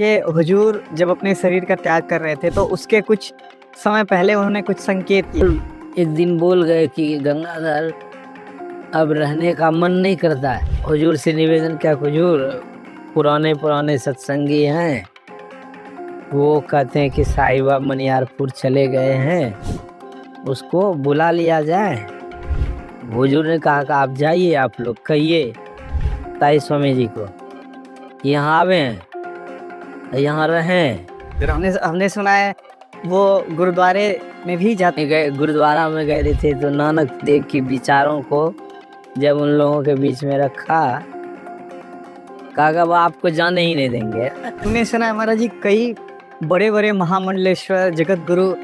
कि हुजूर जब अपने शरीर का त्याग कर रहे थे तो उसके कुछ समय पहले उन्होंने कुछ संकेत किए। एक दिन बोल गए कि गंगाधर अब रहने का मन नहीं करता है। हुजूर से निवेदन किया, हुजूर पुराने सत्संगी हैं, वो कहते हैं कि साहिब मनियारपुर चले गए हैं, उसको बुला लिया जाए। हुजूर ने कहा कि आप जाइए, आप लोग कहिए ताई स्वामी जी को यहाँ आवे, यहाँ रहें। फिर हमने सुना है वो गुरुद्वारे में भी जाते गए, गुरुद्वारा में गए थे तो नानक देव की विचारों को जब उन लोगों के बीच में रखा, कहा वो आपको जाने ही नहीं देंगे। हमने सुना है महाराज जी कई बड़े बड़े महामंडलेश्वर जगत गुरु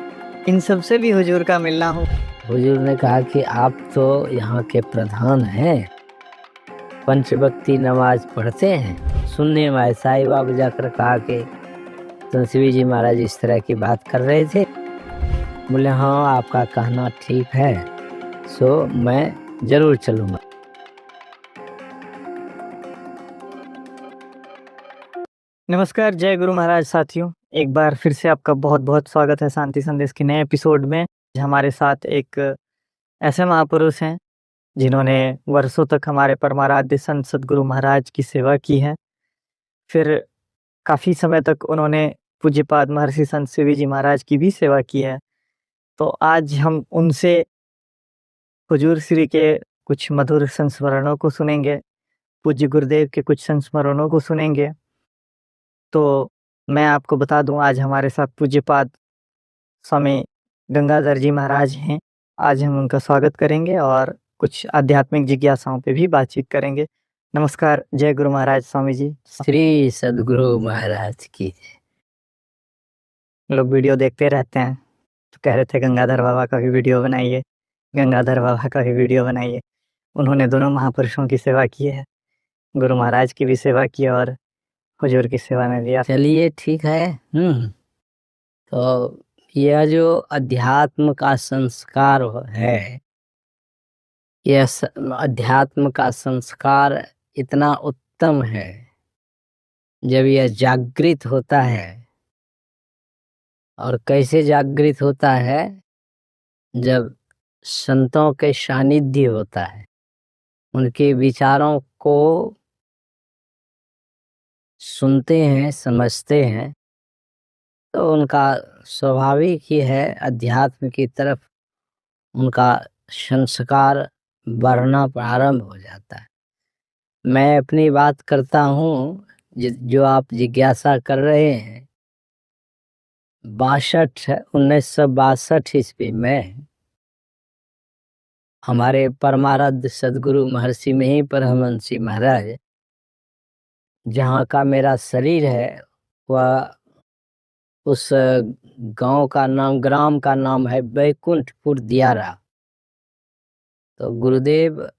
इन सब से भी हुजूर का मिलना हो। हुजूर ने कहा कि आप तो यहाँ के प्रधान हैं, पंचभक्ति नमाज पढ़ते हैं। सुनने में साईं बाबा जाकर कहा कि तुलसी जी महाराज इस तरह की बात कर रहे थे। बोले हाँ, आपका कहना ठीक है, सो मैं जरूर चलूँगा। नमस्कार, जय गुरु महाराज साथियों, एक बार फिर से आपका बहुत बहुत स्वागत है शांति संदेश के नए एपिसोड में। हमारे साथ एक ऐसे महापुरुष हैं जिन्होंने वर्षों तक हमारे परमाराध्य संत सदगुरु महाराज की सेवा की है। फिर काफ़ी समय तक उन्होंने पूज्यपाद महर्षि संत सीवी जी महाराज की भी सेवा की है। तो आज हम उनसे हुजूर श्री के कुछ मधुर संस्मरणों को सुनेंगे, पूज्य गुरुदेव के कुछ संस्मरणों को सुनेंगे। तो मैं आपको बता दूं, आज हमारे साथ पूज्यपाद स्वामी गंगाधर जी महाराज हैं। आज हम उनका स्वागत करेंगे और कुछ आध्यात्मिक जिज्ञासाओं पे भी बातचीत करेंगे। नमस्कार, जय गुरु महाराज स्वामी जी। श्री सदगुरु महाराज की। लोग वीडियो देखते रहते हैं तो कह रहे थे गंगाधर बाबा का भी वीडियो बनाइए, गंगाधर बाबा का भी वीडियो बनाइए। उन्होंने दोनों महापुरुषों की सेवा की है, गुरु महाराज की भी सेवा की और हुजूर की सेवा में भी। चलिए ठीक है। तो यह जो अध्यात्म का संस्कार है, यह अध्यात्म का संस्कार इतना उत्तम है जब यह जागृत होता है। और कैसे जागृत होता है? जब संतों के सानिध्य होता है, उनके विचारों को सुनते हैं, समझते हैं, तो उनका स्वाभाविक ही है अध्यात्म की तरफ उनका संस्कार बढ़ना प्रारंभ हो जाता है। मैं अपनी बात करता हूँ, जो आप जिज्ञासा कर रहे हैं। 1962 ईस्वी में हमारे परमाराध्य सदगुरु महर्षि में ही परमहंसी महाराज, जहाँ का मेरा शरीर है वह उस गांव का नाम, ग्राम का नाम है बैकुंठपुर दियारा। तो गुरुदेव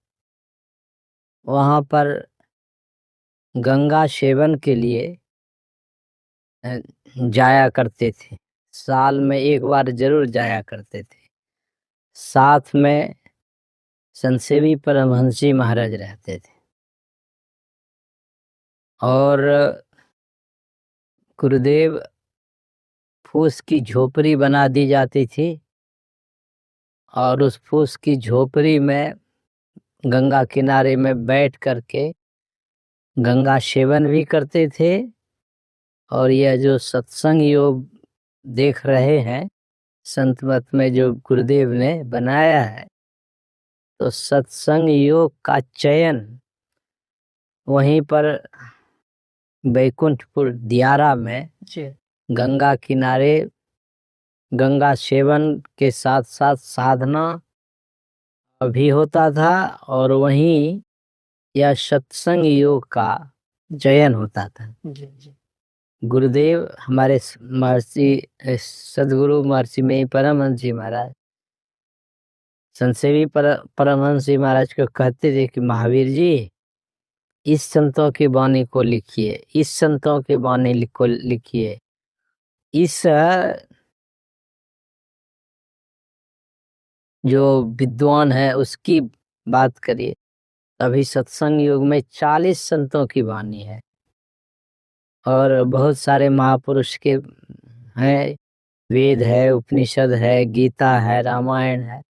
वहाँ पर गंगा सेवन के लिए जाया करते थे, साल में एक बार जरूर जाया करते थे। साथ में संतसेवी परमहंसी महाराज रहते थे और गुरुदेव फूस की झोपड़ी बना दी जाती थी और उस फूस की झोपड़ी में गंगा किनारे में बैठ करके गंगा सेवन भी करते थे। और यह जो सत्संग योग देख रहे हैं, संत मत में जो गुरुदेव ने बनाया है, तो सत्संग योग का चयन वहीं पर बैकुंठपुर दियारा में गंगा किनारे गंगा सेवन के साथ साथ साधना भी होता था और वहीं यह सत्संग योग का चयन होता था। गुरुदेव हमारे महर्षि सदगुरु महर्षि में परमहंस जी महाराज, संतसेवी परमहंस जी महाराज को कहते थे कि महावीर जी, इस संतों की वाणी को लिखिए, इस संतों की वाणी को लिखिए, इस जो विद्वान है उसकी बात करिए। अभी सत्संग युग में 40 संतों की वाणी है। और बहुत सारे महापुरुष के हैं, वेद है, उपनिषद है, गीता है, रामायण है,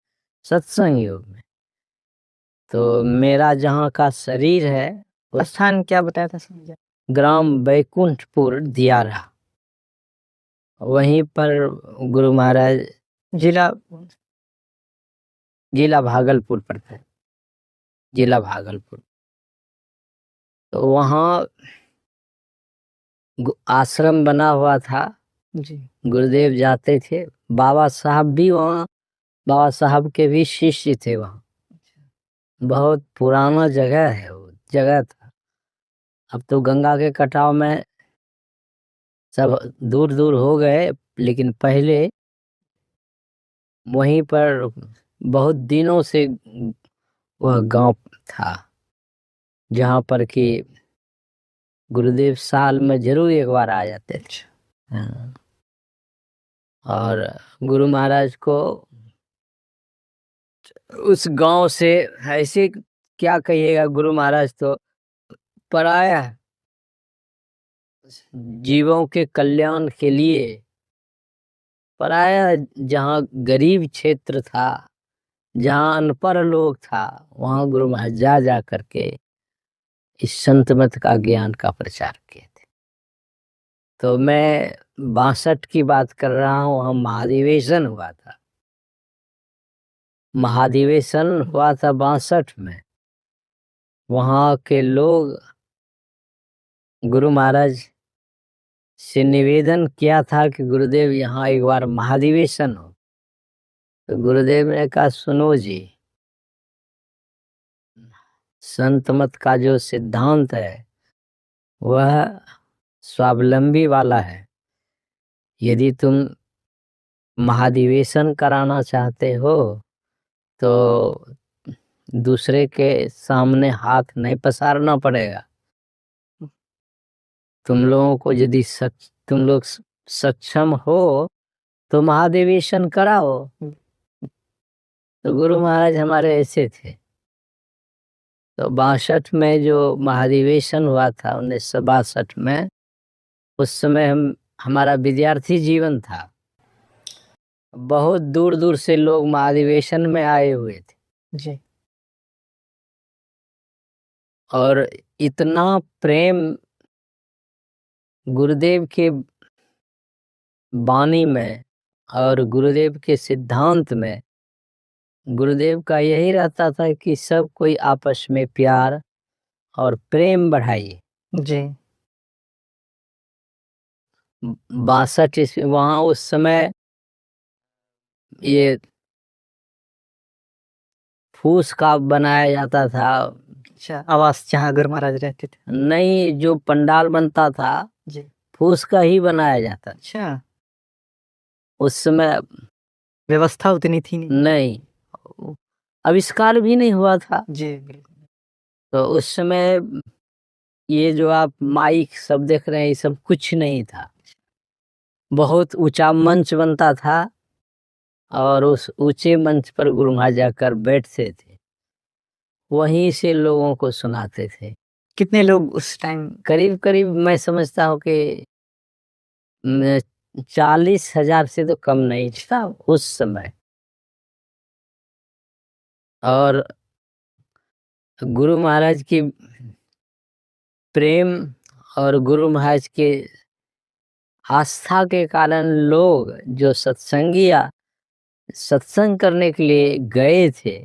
सत्संग योग में। तो मेरा जहाँ का शरीर है उस स्थान क्या बताया था समझा? ग्राम बैकुंठपुर दियारा, वहीं पर गुरु महाराज, जिला जिला भागलपुर पड़ता है, जिला भागलपुर। तो वहाँ आश्रम बना हुआ था, जी गुरुदेव जाते थे, बाबा साहब भी वहाँ, बाबा साहब के भी शिष्य थे वहाँ। बहुत पुराना जगह है, वो जगह था। अब तो गंगा के कटाव में सब दूर दूर हो गए, लेकिन पहले वहीं पर बहुत दिनों से वह गांव था, जहाँ पर कि गुरुदेव साल में जरूर एक बार आ जाते थे। हाँ। और गुरु महाराज को उस गांव से ऐसे क्या कहिएगा, गुरु महाराज तो पराया है, जीवों के कल्याण के लिए पराया। जहाँ गरीब क्षेत्र था, जहाँ अनपढ़ लोग था, वहाँ गुरु महाराज जा जा करके इस संत मत का ज्ञान का प्रचार किए थे। तो मैं 62 की बात कर रहा हूँ, वहाँ महाधिवेशन हुआ था, महाधिवेशन हुआ था 62 में। वहाँ के लोग गुरु महाराज से निवेदन किया था कि गुरुदेव यहाँ एक बार महाधिवेशन हो। तो गुरुदेव ने कहा, सुनो जी, संत मत का जो सिद्धांत है वह स्वावलंबी वाला है। यदि तुम महाधिवेशन कराना चाहते हो तो दूसरे के सामने हाथ नहीं पसारना पड़ेगा। तुम लोगों को यदि तुम लोग सक्षम हो तो महाधिवेशन कराओ। तो गुरु महाराज हमारे ऐसे थे। तो 62 में जो महाधिवेशन हुआ था, 1962 में, उस समय हमारा विद्यार्थी जीवन था। बहुत दूर दूर से लोग महाधिवेशन में आए हुए थे जी और इतना प्रेम गुरुदेव के वाणी में और गुरुदेव के सिद्धांत में। गुरुदेव का यही रहता था कि सब कोई आपस में प्यार और प्रेम बढ़ाइए। जी 62 ईस्वी वहाँ उस समय ये फूस का बनाया जाता था। अच्छा, आवास जहाँ गुरु महाराज रहते थे। नहीं, जो पंडाल बनता था जी फूस का ही बनाया जाता। अच्छा, उस समय व्यवस्था उतनी थी नहीं। नहीं, आविष्कार भी नहीं हुआ था। जी बिल्कुल। तो उस समय ये जो आप माइक सब देख रहे हैं, ये सब कुछ नहीं था। बहुत ऊंचा मंच बनता था और उस ऊंचे मंच पर गुरु महाराज जाकर बैठते थे, वहीं से लोगों को सुनाते थे। कितने लोग उस टाइम? करीब करीब मैं समझता हूँ कि 40,000 से तो कम नहीं था उस समय। और गुरु महाराज की प्रेम और गुरु महाराज के आस्था के कारण लोग जो सत्संगिया सत्संग करने के लिए गए थे,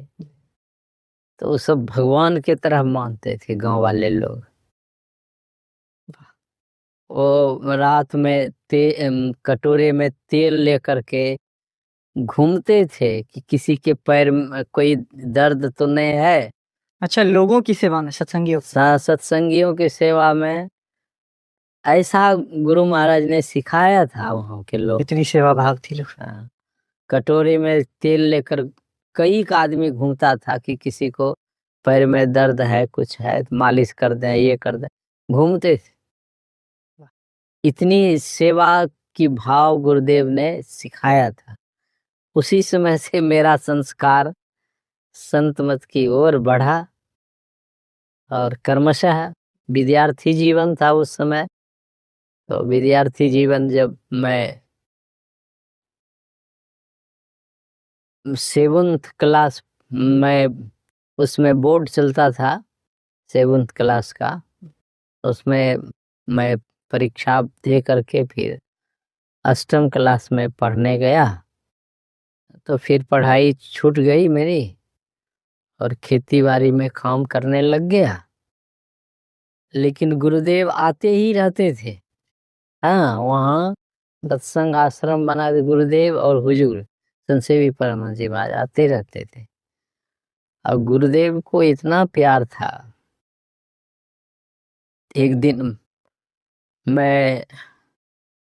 तो वो सब भगवान के तरह मानते थे गांव वाले लोग। वो रात में कटोरे में तेल लेकर के घूमते थे कि किसी के पैर में कोई दर्द तो नहीं है। अच्छा, लोगों की सेवा में, सत्संगियों की? सत्संगियों की सेवा में ऐसा गुरु महाराज ने सिखाया था वहाँ के लोग। इतनी सेवा भाव थी लोग। हाँ, कटोरे में तेल लेकर कई का आदमी घूमता था कि किसी को पैर में दर्द है, कुछ है तो मालिश कर दें, ये कर दें, घूमते थे। इतनी सेवा की भाव गुरुदेव ने सिखाया था। उसी समय से मेरा संस्कार संत मत की ओर बढ़ा और क्रमशः विद्यार्थी जीवन था उस समय। तो विद्यार्थी जीवन जब मैं 7th क्लास में, उसमें बोर्ड चलता था 7th क्लास का, उसमें मैं परीक्षा दे करके फिर 8वीं क्लास में पढ़ने गया। तो फिर पढ़ाई छूट गई मेरी और खेती बाड़ी में काम करने लग गया। लेकिन गुरुदेव आते ही रहते थे। हाँ, वहाँ सत्संग आश्रम बना दे, गुरुदेव और हुजूर संसेवी परमहंस जी महाराज आते रहते थे। अब गुरुदेव को इतना प्यार था। एक दिन मैं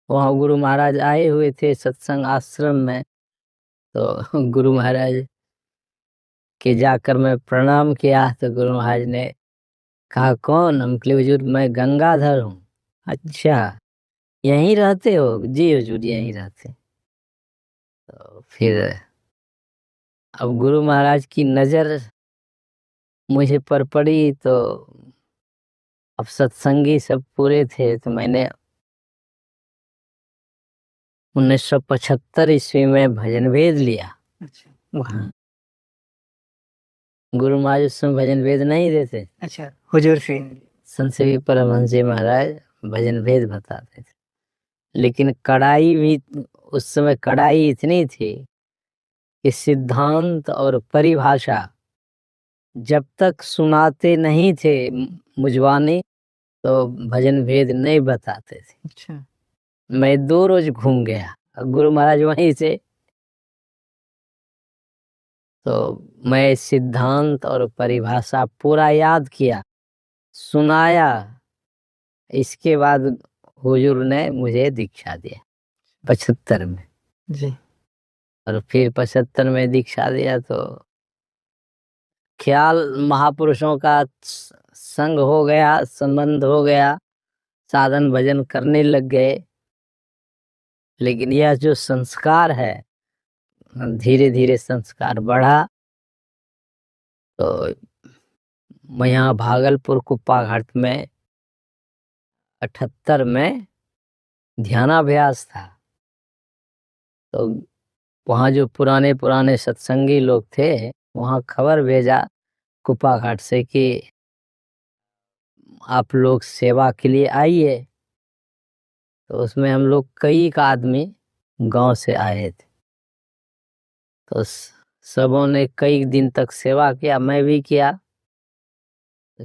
वहाँ, गुरु महाराज आए हुए थे सत्संग आश्रम में, तो गुरु महाराज के जाकर मैं प्रणाम किया। तो गुरु महाराज ने कहा, कौन? हम कहे, हुजूर मैं गंगाधर हूँ। अच्छा, यहीं रहते हो? जी हुजूर, यहीं रहते। तो फिर अब गुरु महाराज की नजर मुझे पर पड़ी, तो अब सत्संगी सब पूरे थे। तो मैंने 1975 ईस्वी में भजन भेद लिया। अच्छा, वहाँ। गुरु महाराज उस समय भजन भेद नहीं देते। अच्छा, हुजूर से। संसेवी परमहंस जी महाराज भजन भेद बताते थे। लेकिन कड़ाई भी उस समय, कड़ाई इतनी थी कि सिद्धांत और परिभाषा जब तक सुनाते नहीं थे मुझवानी, तो भजन भेद नहीं बताते थे। अच्छा, मैं 2 रोज घूम गया, गुरु महाराज वहीं से। तो मैं सिद्धांत और परिभाषा पूरा याद किया, सुनाया। इसके बाद हुजूर ने मुझे दीक्षा दिया 75 में। जी। और फिर 75 में दीक्षा दिया तो ख्याल महापुरुषों का संग हो गया, संबंध हो गया, साधन भजन करने लग गए। लेकिन यह जो संस्कार है, धीरे धीरे संस्कार बढ़ा। तो मैं यहाँ भागलपुर कुप्पा घाट में 78 में ध्यानाभ्यास था। तो वहाँ जो पुराने पुराने सत्संगी लोग थे, वहाँ खबर भेजा कुप्पा घाट से कि आप लोग सेवा के लिए आइए। तो उसमें हम लोग कई का आदमी गांव से आए थे। तो सबों ने कई दिन तक सेवा किया, मैं भी किया।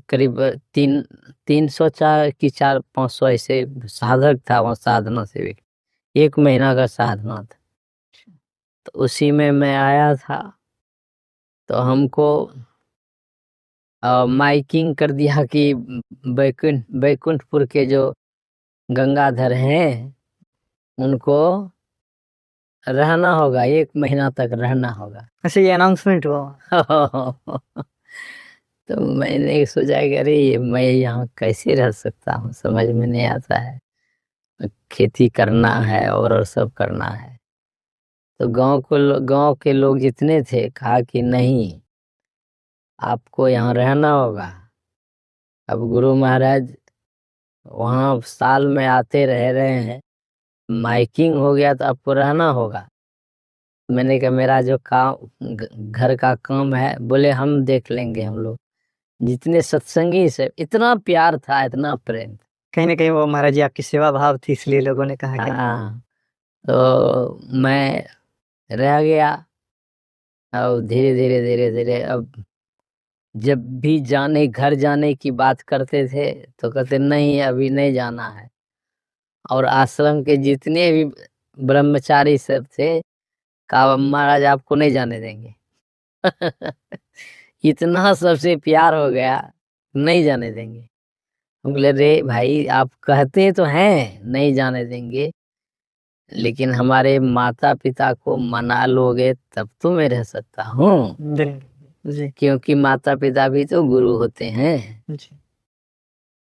करीब 300 4 की 400-500 ऐसे साधक था वहाँ, साधना से भी 1 महीना का साधना था। तो उसी में मैं आया था। तो हमको माइकिंग कर दिया कि बैकुंठपुर के जो गंगाधर हैं उनको रहना होगा, 1 महीना तक रहना होगा। अच्छा, ये अनाउंसमेंट हुआ। तो मैंने सोचा कि अरे मैं यहाँ कैसे रह सकता हूँ, समझ में नहीं आता है। खेती करना है और सब करना है। तो गांव के लोग जितने थे, कहा कि नहीं, आपको यहाँ रहना होगा। अब गुरु महाराज वहाँ साल में आते रह रहे हैं, माइकिंग हो गया तो आपको रहना होगा। मैंने कहा मेरा जो काम घर का काम है, बोले हम देख लेंगे। हम लोग जितने सत्संगी से इतना प्यार था, इतना प्रेम। कहीं ना कहीं वो महाराज जी आपकी सेवा भाव थी, इसलिए लोगों ने कहा कि हाँ, तो मैं रह गया। और धीरे धीरे धीरे धीरे अब जब भी घर जाने की बात करते थे तो कहते नहीं, अभी नहीं जाना है। और आश्रम के जितने भी ब्रह्मचारी सब थे, कहा महाराज आपको नहीं जाने देंगे। इतना सबसे प्यार हो गया, नहीं जाने देंगे। हम बोले रे भाई, आप कहते तो हैं नहीं जाने देंगे, लेकिन हमारे माता पिता को मना लोगे तब तो मैं रह सकता हूँ, जी। क्योंकि माता पिता भी तो गुरु होते हैं। जी।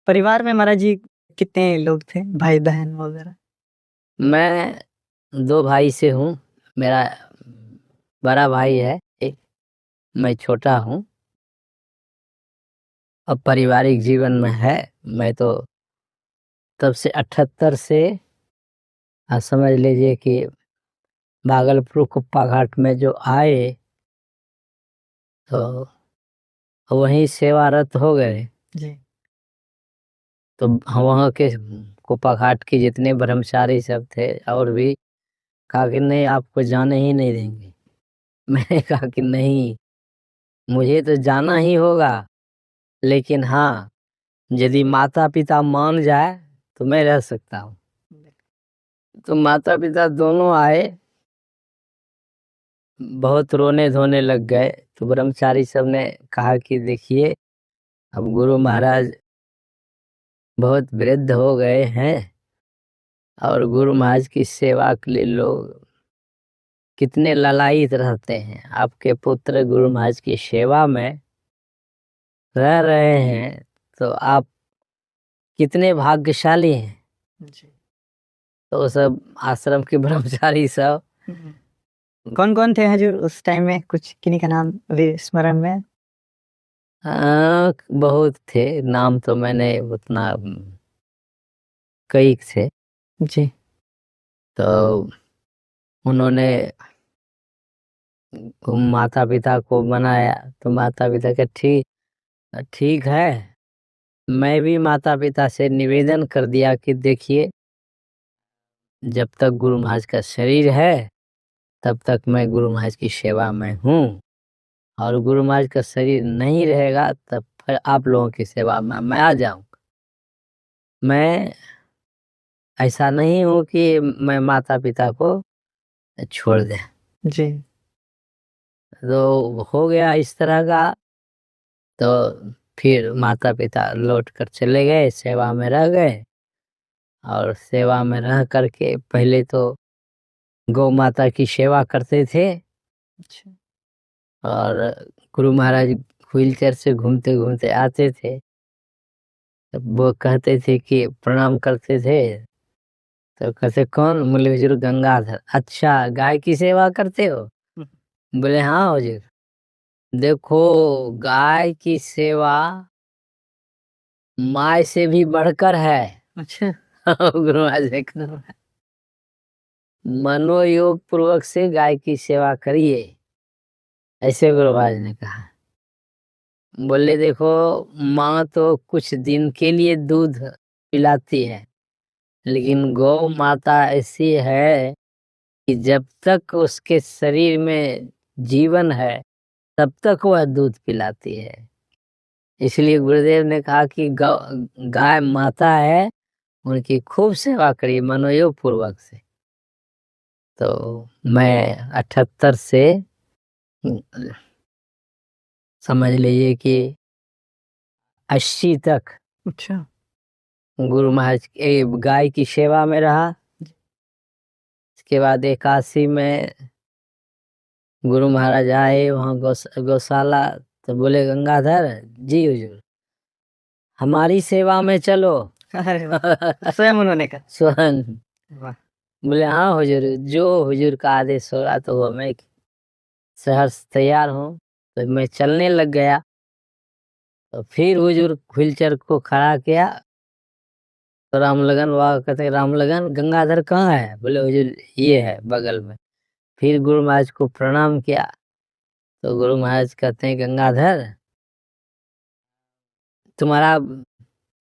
परिवार में महाराज जी कितने लोग थे, भाई बहन वगैरह? मैं 2 भाई से हूँ। मेरा बड़ा भाई है एक, मैं छोटा हूँ। अब पारिवारिक जीवन में है, मैं तो तब से 78 से आप समझ लीजिए कि भागलपुर कुप्पा घाट में जो आए तो वहीं सेवारत हो गए। जी। तो वहाँ के कुप्पा घाट के जितने ब्रह्मचारी सब थे और भी कहा कि नहीं आपको जाने ही नहीं देंगे। मैंने कहा कि नहीं, मुझे तो जाना ही होगा, लेकिन हाँ यदि माता पिता मान जाए तो मैं रह सकता हूँ। तो माता पिता दोनों आए, बहुत रोने धोने लग गए। तो ब्रह्मचारी सब ने कहा कि देखिए अब गुरु महाराज बहुत वृद्ध हो गए हैं और गुरु महाराज की सेवा के लिए लोग कितने ललायित रहते हैं। आपके पुत्र गुरु महाराज की सेवा में रह रहे हैं तो आप कितने भाग्यशाली हैं। जी। तो सब आश्रम के ब्रह्मचारी सब कौन कौन थे हजूर उस टाइम में, कुछ किन्हीं का नाम अभी स्मरण में? बहुत थे, नाम तो मैंने उतना कई थे। जी। तो उन्होंने माता पिता को बनाया तो माता पिता के ठीक ठीक है। मैं भी माता पिता से निवेदन कर दिया कि देखिए जब तक गुरु महाराज का शरीर है तब तक मैं गुरु महाराज की सेवा में हूँ, और गुरु महाराज का शरीर नहीं रहेगा तब फिर आप लोगों की सेवा में मैं आ जाऊंगा। मैं ऐसा नहीं हूँ कि मैं माता पिता को छोड़ दें। जी। तो हो गया इस तरह का। तो फिर माता पिता लौट कर चले गए, सेवा में रह गए। और सेवा में रह करके पहले तो गौ माता की सेवा करते थे। अच्छा। और गुरु महाराज व्हीलचेयर से घूमते घूमते आते थे, तब वो कहते थे कि प्रणाम करते थे। तो कहते कौन? बोले हुजूर गंगाधर। अच्छा गाय की सेवा करते हो? बोले हाँ हुजूर। देखो गाय की सेवा माय से भी बढ़कर है। अच्छा। गुरु महाराज ने कहा, मनोयोग पूर्वक से गाय की सेवा करिए, ऐसे गुरु महाराज ने कहा। बोले देखो माँ तो कुछ दिन के लिए दूध पिलाती है, लेकिन गौ माता ऐसी है कि जब तक उसके शरीर में जीवन है तब तक वह दूध पिलाती है। इसलिए गुरुदेव ने कहा कि गाय माता है, उनकी खूब सेवा करिए मनोयोग पूर्वक से। तो मैं 78 से समझ लीजिए कि 80 तक अच्छा। गुरु महाराज गाय की सेवा में रहा। इसके बाद 81 में गुरु महाराज आए वहाँ गौशाला। तो बोले गंगाधर जी हुजूर हमारी सेवा में चलो। अरे वाह, स्वयं उन्होंने कहा? स्वयं। वाह। बोले हाँ हुजूर, जो हुजूर का आदेश हो रहा तो वो मैं सहर्ष तैयार हूँ। तो मैं चलने लग गया। तो फिर हुजूर व्हीलचेयर को खड़ा किया। तो रामलगन बाबा कहते रामलगन गंगाधर कहाँ है? बोले हुजूर ये है बगल में। फिर गुरु महाराज को प्रणाम किया। तो गुरु महाराज कहते हैं गंगाधर तुम्हारा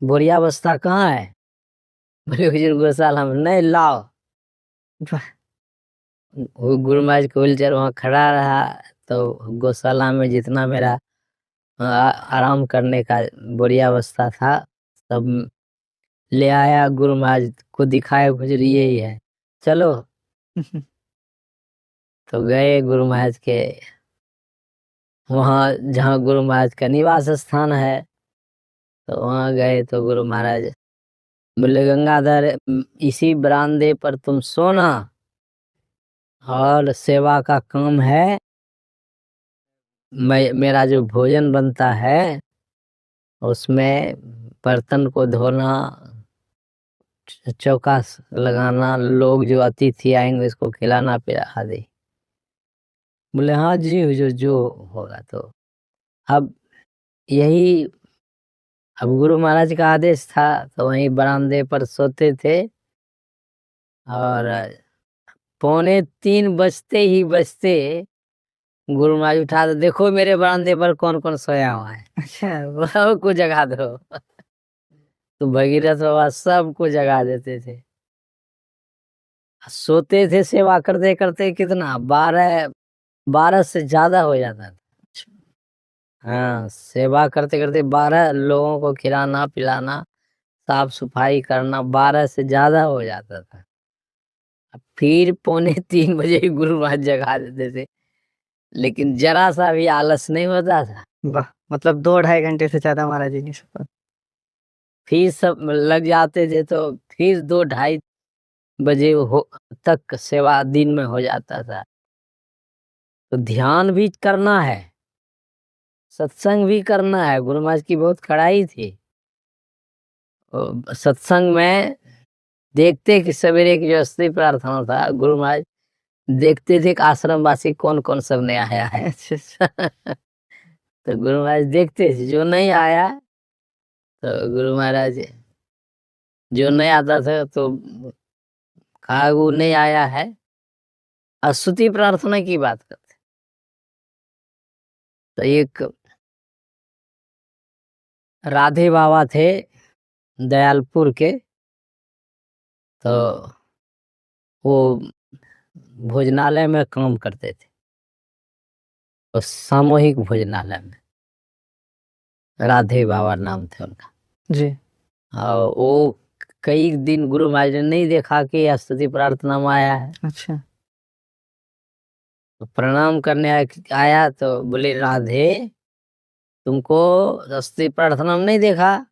बोरिया बस्ता कहाँ है? बोले हुजूर गौशाला में। नहीं लाओ। वो गुरु महाराज का व्हीलचेयर वहाँ खड़ा रहा। तो गौशाला में जितना मेरा आराम करने का बोरिया अवस्था था सब ले आया, गुरु महाराज को दिखाया हुजूर यही है चलो। तो गए गुरु महाराज के वहाँ जहाँ गुरु महाराज का निवास स्थान है। तो वहाँ गए तो गुरु महाराज बोले गंगाधर इसी बरामदे पर तुम सोना और सेवा का काम है। मेरा जो भोजन बनता है उसमें बर्तन को धोना, चौका लगाना, लोग जो अतिथि आएंगे इसको खिलाना पिला आदि। बोले हाँ जी हुजूर जो होगा। तो अब यही अब गुरु महाराज का आदेश था तो वहीं बरामदे पर सोते थे और 2:45 बजते गुरु महाराज उठा दो, देखो मेरे बरामदे पर कौन कौन सोया हुआ है। अच्छा, सबको जगा दो। तो भगीरथ बाबा सबको जगा देते थे। सोते थे सेवा करते करते कितना 12 से ज्यादा हो जाता था। हाँ, सेवा करते करते 12 लोगों को खिलाना पिलाना साफ सफाई करना 12 से ज्यादा हो जाता था। फिर 2:45 बजे ही गुरु महाराज जगा देते थे, लेकिन जरा सा भी आलस नहीं होता था। वाह, मतलब 2-2.5 घंटे से ज्यादा महाराज जी नहीं सो पाते। फिर सब लग जाते थे तो फिर 2-2:30 बजे तक सेवा दिन में हो जाता था। तो ध्यान भी करना है, सत्संग भी करना है। गुरु महाराज की बहुत कड़ाई थी। सत्संग में देखते कि सवेरे की जो अस्थि प्रार्थना था, गुरु महाराज देखते थे कि आश्रम वासी कौन कौन सब ने आया है। अच्छा। तो गुरु महाराज देखते थे, जो नहीं आया तो गुरु महाराज जो नहीं आता था तो कहा वो नहीं आया है, स्तुति प्रार्थना की बात करते। तो एक राधे बाबा थे दयालपुर के, तो वो भोजनालय में काम करते थे, तो सामूहिक भोजनालय में। राधे बाबा नाम थे उनका जी। और वो कई दिन गुरु महाराज ने नहीं देखा कि स्तुति प्रार्थना में आया है। अच्छा। तो प्रणाम करने आया तो बोले, राधे तुमको स्तुति प्रार्थना में नहीं देखा?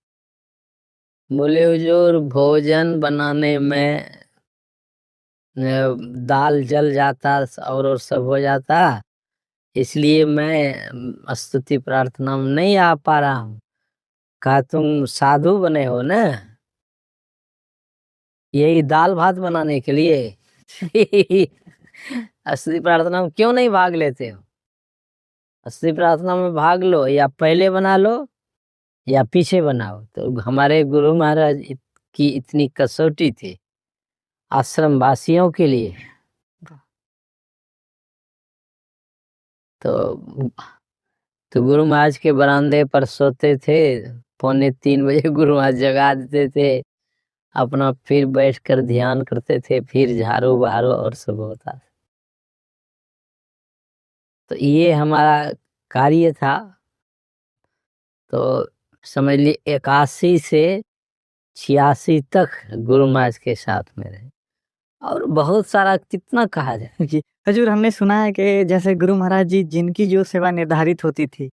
बोले, हुजूर भोजन बनाने में दाल जल जाता और सब हो जाता, इसलिए मैं स्तुति प्रार्थना में नहीं आ पा रहा हूँ। कहा, तुम साधु बने हो ना, यही दाल भात बनाने के लिए स्तुति प्रार्थना में क्यों नहीं भाग लेते हो? स्तुति प्रार्थना में भाग लो, या पहले बना लो या पीछे बनाओ। तो हमारे गुरु महाराज की इतनी कसौटी थी आश्रम वासियों के लिए। तो गुरु महाराज के बरामदे पर सोते थे, 2:45 बजे गुरु महाराज जगा देते थे, अपना फिर बैठकर ध्यान करते थे, फिर झाड़ू बहारू और सब होता था। तो ये हमारा कार्य था। तो समझ ली 81 से 86 तक गुरु महाराज के साथ में रहे, और बहुत सारा कितना कहा जाए। जी, हजूर हमने सुना है कि जैसे गुरु महाराज जी जिनकी जो सेवा निर्धारित होती थी,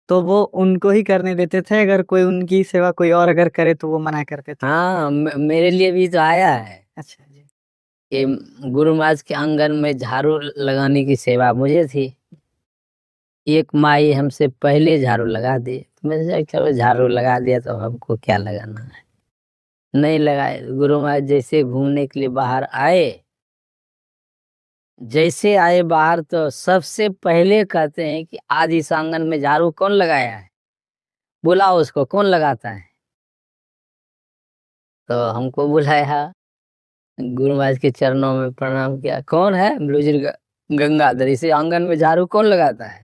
तो वो उनको ही करने देते थे, अगर कोई उनकी सेवा कोई और अगर करे तो वो मना करते थे। हाँ, मेरे लिए भी तो आया है। अच्छा जी। ये गुरु महाराज के आंगन में झाड़ू लगाने की सेवा मुझे थी। एक माई हमसे पहले झाड़ू लगा दी, तो मैंने सोचा चलो झाड़ू लगा दिया तो हमको क्या लगाना है, नहीं लगाए। गुरु महाराज जैसे घूमने के लिए बाहर आए, जैसे आए बाहर तो सबसे पहले कहते हैं कि आज इस आंगन में झाड़ू कौन लगाया है, बुलाओ उसको, कौन लगाता है। तो हमको बुलाया, गुरु महाराज के चरणों में प्रणाम किया। कौन है? बोले, गंगाधर, इसे आंगन में झाड़ू कौन लगाता है?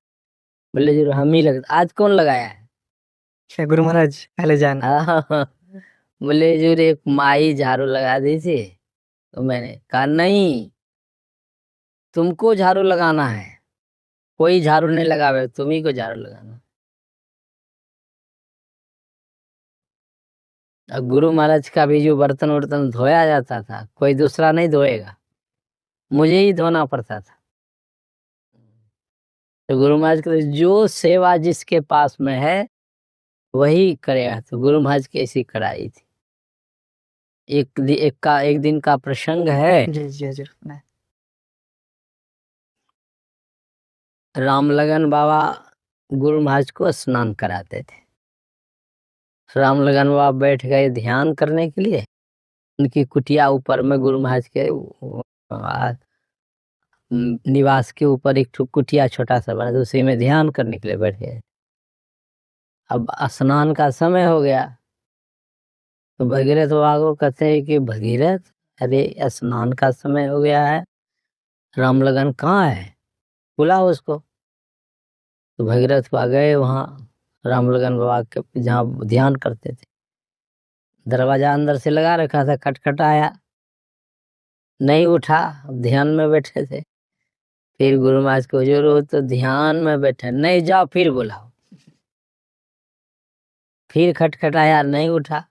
बोले, जी हम ही लगता। आज कौन लगाया है? अच्छा, गुरु महाराज पहले जाना। हाँ, बोले जो एक माई झाड़ू लगा दी थी। तो मैंने कहा, नहीं, तुमको झाड़ू लगाना है, कोई झाड़ू नहीं लगावे, तुम ही को झाड़ू लगाना। अब गुरु महाराज का भी जो बर्तन वर्तन धोया जाता था, कोई दूसरा नहीं धोएगा, मुझे ही धोना पड़ता था। तो गुरु महाराज के जो सेवा जिसके पास में है वही करेगा। तो गुरु महाराज की ऐसी कड़ाई थी। एक दिन का प्रसंग है। जी जी हजूर। रामलगन बाबा गुरु महाराज को स्नान कराते थे। रामलगन बाबा बैठ गए ध्यान करने के लिए। उनकी कुटिया ऊपर में गुरु महाराज के निवास के ऊपर एक कुटिया छोटा सा बना, तो उसी में ध्यान करने के लिए बैठ गए। अब स्नान का समय हो गया तो भगीरथ बाबा को कहते हैं कि भगीरथ, अरे स्नान का समय हो गया है, रामलगन कहाँ है, बुलाओ उसको। तो भगीरथ बाबा गए वहाँ रामलगन बाबा के जहाँ ध्यान करते थे। दरवाजा अंदर से लगा रखा था, खटखटाया, नहीं उठा, ध्यान में बैठे थे। फिर गुरु महाराज को, हुजूर वो तो ध्यान में बैठे, नहीं जाओ फिर बुलाओ। फिर खटखटाया, नहीं उठा,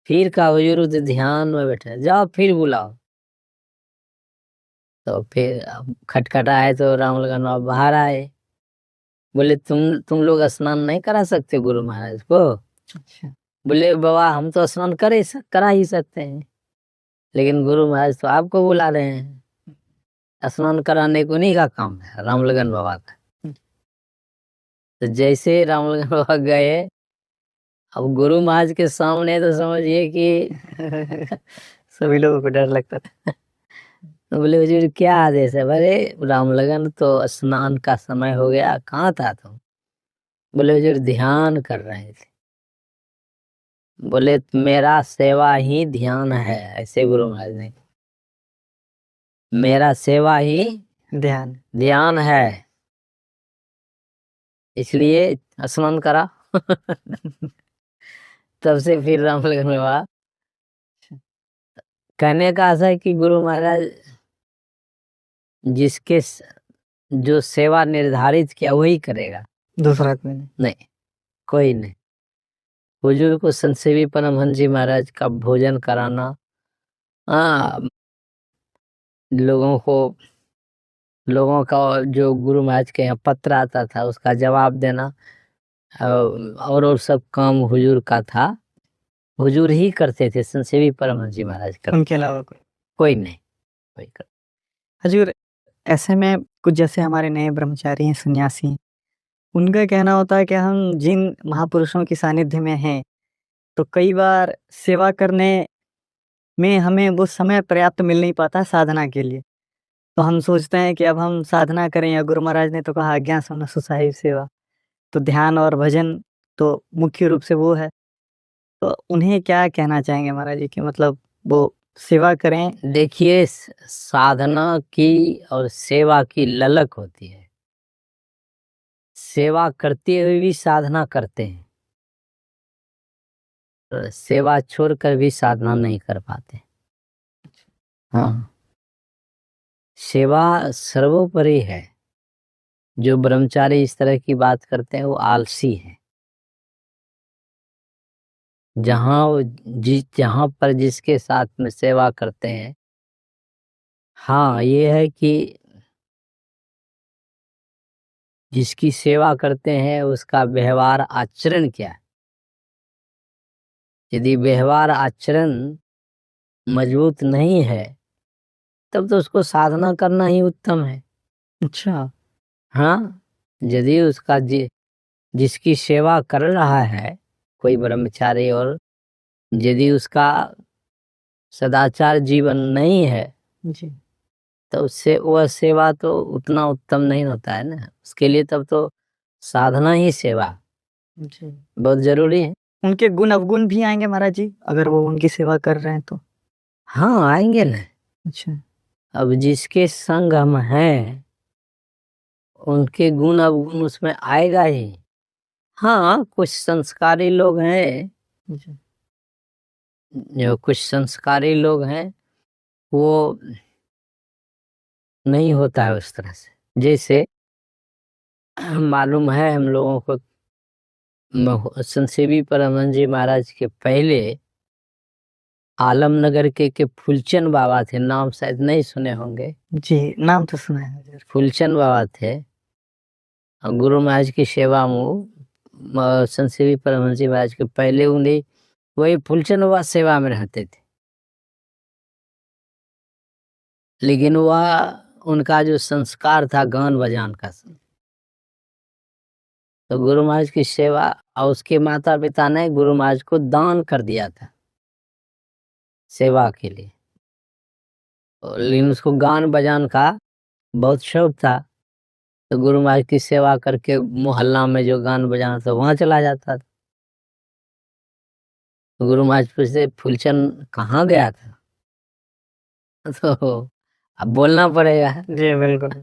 फिर कहा हुजूर वो तो ध्यान में बैठे, जाओ फिर बुलाओ। तो फिर खटखटाए तो रामलगन बाबा बाहर आए, बोले तुम लोग स्नान नहीं करा सकते गुरु महाराज को। अच्छा। बोले बाबा हम तो स्नान करा ही सकते हैं, लेकिन गुरु महाराज तो आपको बुला रहे हैं, स्नान कराने को नहीं का काम है रामलगन बाबा का। तो जैसे रामलगन बाबा गए, अब गुरु महाराज के सामने तो समझिए कि सभी लोगों को डर लगता था। तो बोले हुजूर क्या आदेश है। बोले रामलगन तो स्नान का समय हो गया, कहाँ था तुम। बोले हुजूर ध्यान कर रहे थे। बोले मेरा सेवा ही ध्यान है, ऐसे गुरु महाराज ने, मेरा सेवा ही ध्यान है, इसलिए स्नान करा। तब से फिर रामलगन बाबा, कहने का आशा है कि गुरु महाराज जिसके जो सेवा निर्धारित किया वही करेगा, दूसरा कोई नहीं। नहीं, कोई नहीं। हुजूर को संत सेवी परमहंस जी महाराज का भोजन कराना, लोगों का जो गुरु महाराज के यहाँ पत्र आता था उसका जवाब देना, और सब काम हुजूर का था, हुजूर ही करते थे, संत सेवी परमहंस जी महाराज करते, उनके अलावा कोई नहीं, कोई कर। हजूर, ऐसे में कुछ जैसे हमारे नए ब्रह्मचारी हैं, सन्यासी हैं, उनका कहना होता है कि हम जिन महापुरुषों की सानिध्य में हैं, तो कई बार सेवा करने में हमें वो समय पर्याप्त मिल नहीं पाता साधना के लिए। तो हम सोचते हैं कि अब हम साधना करें, या गुरु महाराज ने तो कहा आज्ञा सुनो सुसाहिब सेवा, तो ध्यान और भजन तो मुख्य रूप से वो है। तो उन्हें क्या कहना चाहेंगे महाराज जी कि मतलब वो सेवा करें? देखिए, साधना की और सेवा की ललक होती है। सेवा करते हुए भी साधना करते हैं, तो सेवा छोड़कर भी साधना नहीं कर पाते। हाँ, सेवा सर्वोपरि है। जो ब्रह्मचारी इस तरह की बात करते हैं वो आलसी है। जहाँ पर जिसके साथ में सेवा करते हैं, हाँ ये है कि जिसकी सेवा करते हैं उसका व्यवहार आचरण क्या है। यदि व्यवहार आचरण मजबूत नहीं है तब तो उसको साधना करना ही उत्तम है। अच्छा। हाँ, यदि उसका जिसकी सेवा कर रहा है कोई ब्रह्मचारी, और यदि उसका सदाचार जीवन नहीं है जी। तो उससे वह सेवा तो उतना उत्तम नहीं होता है ना। उसके लिए तब तो साधना ही सेवा जी। बहुत जरूरी है। उनके गुण अवगुण भी आएंगे महाराज जी, अगर वो उनकी सेवा कर रहे हैं तो? हाँ आएंगे ना। अच्छा। अब जिसके संग हम हैं उनके गुण अवगुण उसमें आएगा ही। हाँ, कुछ संस्कारी लोग हैं, जी। जो कुछ संस्कारी लोग हैं वो नहीं होता है उस तरह से। जैसे मालूम है हम लोगों को, संत सेवी परमहंस जी महाराज के पहले आलमनगर के फूलचंद बाबा थे, नाम शायद नहीं सुने होंगे। जी, नाम तो सुना है हजूर। फूलचंद बाबा थे, और गुरु महाराज की सेवा में संत सेवी परमहंस जी महाराज के पहले उन्हें वही फूलचंद बाबा सेवा में रहते थे। लेकिन वह उनका जो संस्कार था गान बजान का, तो गुरु महाराज की सेवा, और उसके माता पिता ने गुरु महाराज को दान कर दिया था सेवा के लिए। लेकिन उसको गान बजान का बहुत शौक था, तो गुरु महाराज की सेवा करके मोहल्ला में जो गान बजाना था वहां चला जाता था। तो गुरु महाराज पूछते फूलचंद कहाँ गया था? तो अब बोलना पड़ेगा। जी बिल्कुल।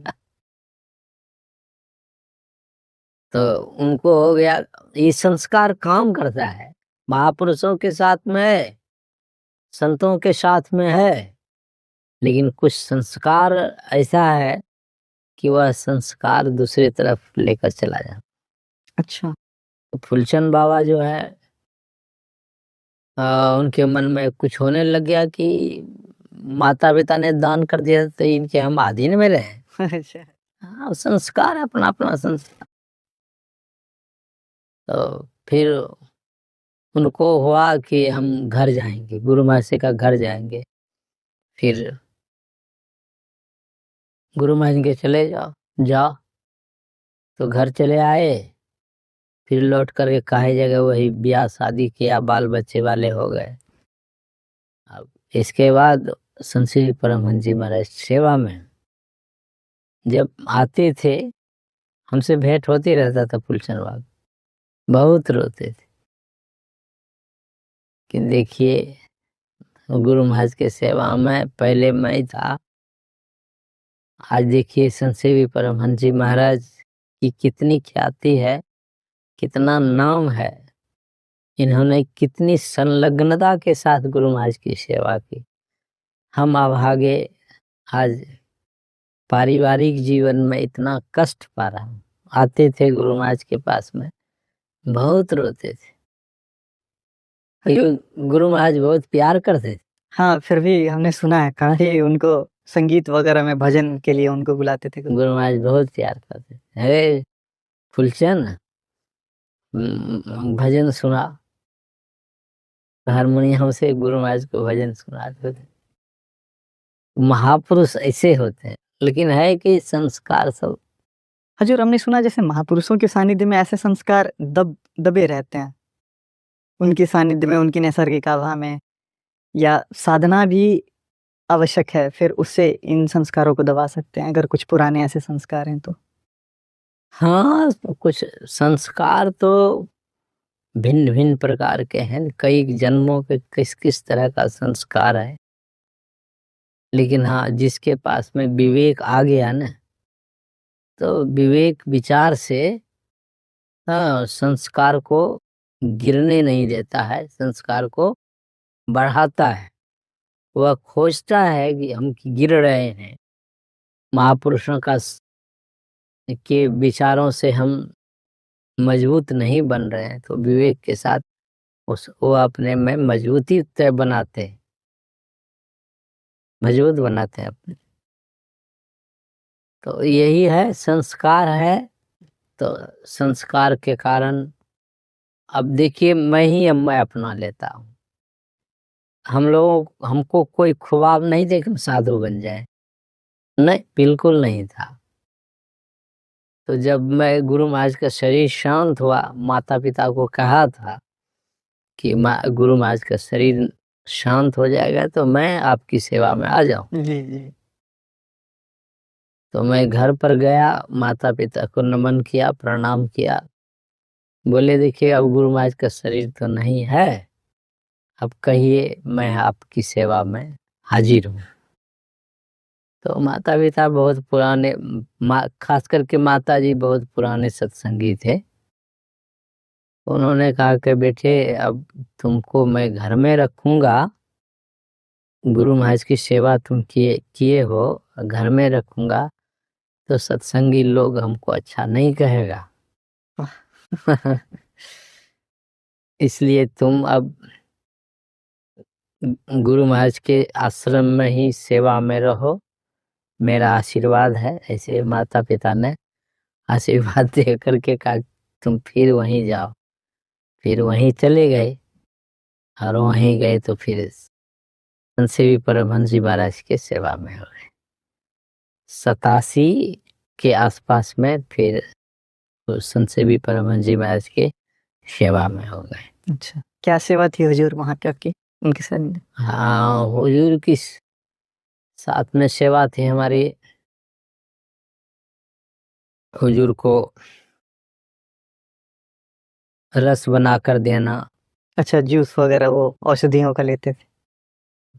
तो उनको हो गया ये संस्कार काम करता है, महापुरुषों के साथ में है, संतों के साथ में है, लेकिन कुछ संस्कार ऐसा है कि वह संस्कार दूसरी तरफ लेकर चला जाता। अच्छा। तो फूलचंद बाबा जो है उनके मन में कुछ होने लग गया कि माता पिता ने दान कर दिया तो इनके हम अधीन में रहे। अच्छा। हाँ संस्कार है, अपना अपना संस्कार। तो फिर उनको हुआ कि हम घर जाएंगे, गुरु महाराज का घर जाएंगे। फिर गुरु महाराज के चले जाओ जाओ, तो घर चले आए। फिर लौट करके काहे जगह वही ब्याह शादी किया, बाल बच्चे वाले हो गए। अब इसके बाद संत श्री परमहंस जी महाराज सेवा में जब आते थे, हमसे भेंट होती रहता था फूलचंद बाबा, बहुत रोते थे कि देखिए गुरु महाराज के सेवा में पहले मैं था, आज देखिए संत श्री परमहंस जी महाराज की कितनी ख्याति है, कितना नाम है, इन्होंने कितनी संलग्नता के साथ गुरु महाराज की सेवा की। हम अभागे आज पारिवारिक जीवन में इतना कष्ट पा रहा हूँ। आते थे गुरु महाराज के पास में, बहुत रोते थे, क्योंकि गुरु महाराज बहुत प्यार करते थे। हाँ फिर भी हमने सुना है काफी उनको संगीत वगैरह में भजन के लिए उनको बुलाते थे। गुरु महाराज बहुत प्यार करते थे। हे फुलचंद भजन सुना, हारमोनियम से गुरु महाराज को भजन सुनाते थे। महापुरुष ऐसे होते हैं, लेकिन है कि संस्कार सब। हजूर हमने सुना जैसे महापुरुषों के सानिध्य में ऐसे संस्कार दबे रहते हैं, उनके सानिध्य में, उनकी नैसर्गिक आभा में, या साधना भी आवश्यक है, फिर उससे इन संस्कारों को दबा सकते हैं अगर कुछ पुराने ऐसे संस्कार हैं तो। हाँ कुछ संस्कार तो भिन्न भिन्न प्रकार के हैं, कई जन्मों के किस किस तरह का संस्कार है, लेकिन हाँ जिसके पास में विवेक आ गया ना, तो विवेक विचार से हाँ संस्कार को गिरने नहीं देता है, संस्कार को बढ़ाता है। वह खोजता है कि हम गिर रहे हैं, महापुरुषों के विचारों से हम मजबूत नहीं बन रहे हैं, तो विवेक के साथ वो अपने में मजबूती तय बनाते हैं, मजबूत बनाते हैं अपने। तो यही है संस्कार है। तो संस्कार के कारण अब देखिए मैं अपना लेता हूँ। हमको कोई ख्वाब नहीं थे कि हम साधु बन जाए, नहीं बिल्कुल नहीं था। तो जब मैं गुरु महाराज का शरीर शांत हुआ, माता पिता को कहा था कि गुरु महाराज का शरीर शांत हो जाएगा तो मैं आपकी सेवा में आ जाऊं। जी जी। तो मैं घर पर गया, माता पिता को नमन किया, प्रणाम किया, बोले देखिए अब गुरु महाराज का शरीर तो नहीं है, अब कहिए मैं आपकी सेवा में हाजिर हूँ। तो माता पिता बहुत पुराने, खास करके माता जी बहुत पुराने सत्संगी थे। उन्होंने कहा कि बेटे अब तुमको मैं घर में रखूंगा, गुरु महाराज की सेवा तुम किए हो, घर में रखूंगा तो सत्संगी लोग हमको अच्छा नहीं कहेगा। इसलिए तुम अब गुरु महाराज के आश्रम में ही सेवा में रहो, मेरा आशीर्वाद है। ऐसे माता पिता ने आशीर्वाद दे करके कहा तुम फिर वहीं जाओ। फिर वहीं चले गए, और वहीं गए तो फिर संत श्री परमहंस जी महाराज के सेवा में हो गए। 87 के आसपास में फिर संत श्री परमहंस जी महाराज के सेवा में हो गए। अच्छा, क्या सेवा थी हुजूर वहाँ की आपकी उनके साथ? हाँ हुजूर की साथ में सेवा थी हमारी, हुजूर को रस बनाकर देना, अच्छा, जूस वगैरह वो औषधियों का लेते थे।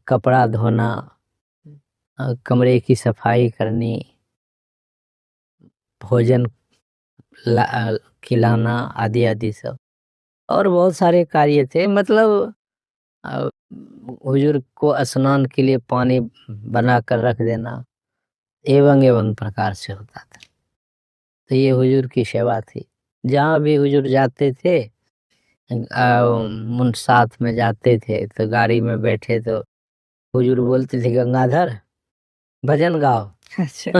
कपड़ा धोना, कमरे की सफाई करनी, भोजन खिलाना आदि आदि सब, और बहुत सारे कार्य थे। मतलब अ, हुजूर को स्नान के लिए पानी बना कर रख देना, एवं एवं प्रकार से होता था। तो ये हुजूर की सेवा थी। जहाँ भी हुजूर जाते थे, मुन साथ में जाते थे, तो गाड़ी में बैठे तो हुजूर बोलते थे, गंगाधर भजन गाओ। अच्छा।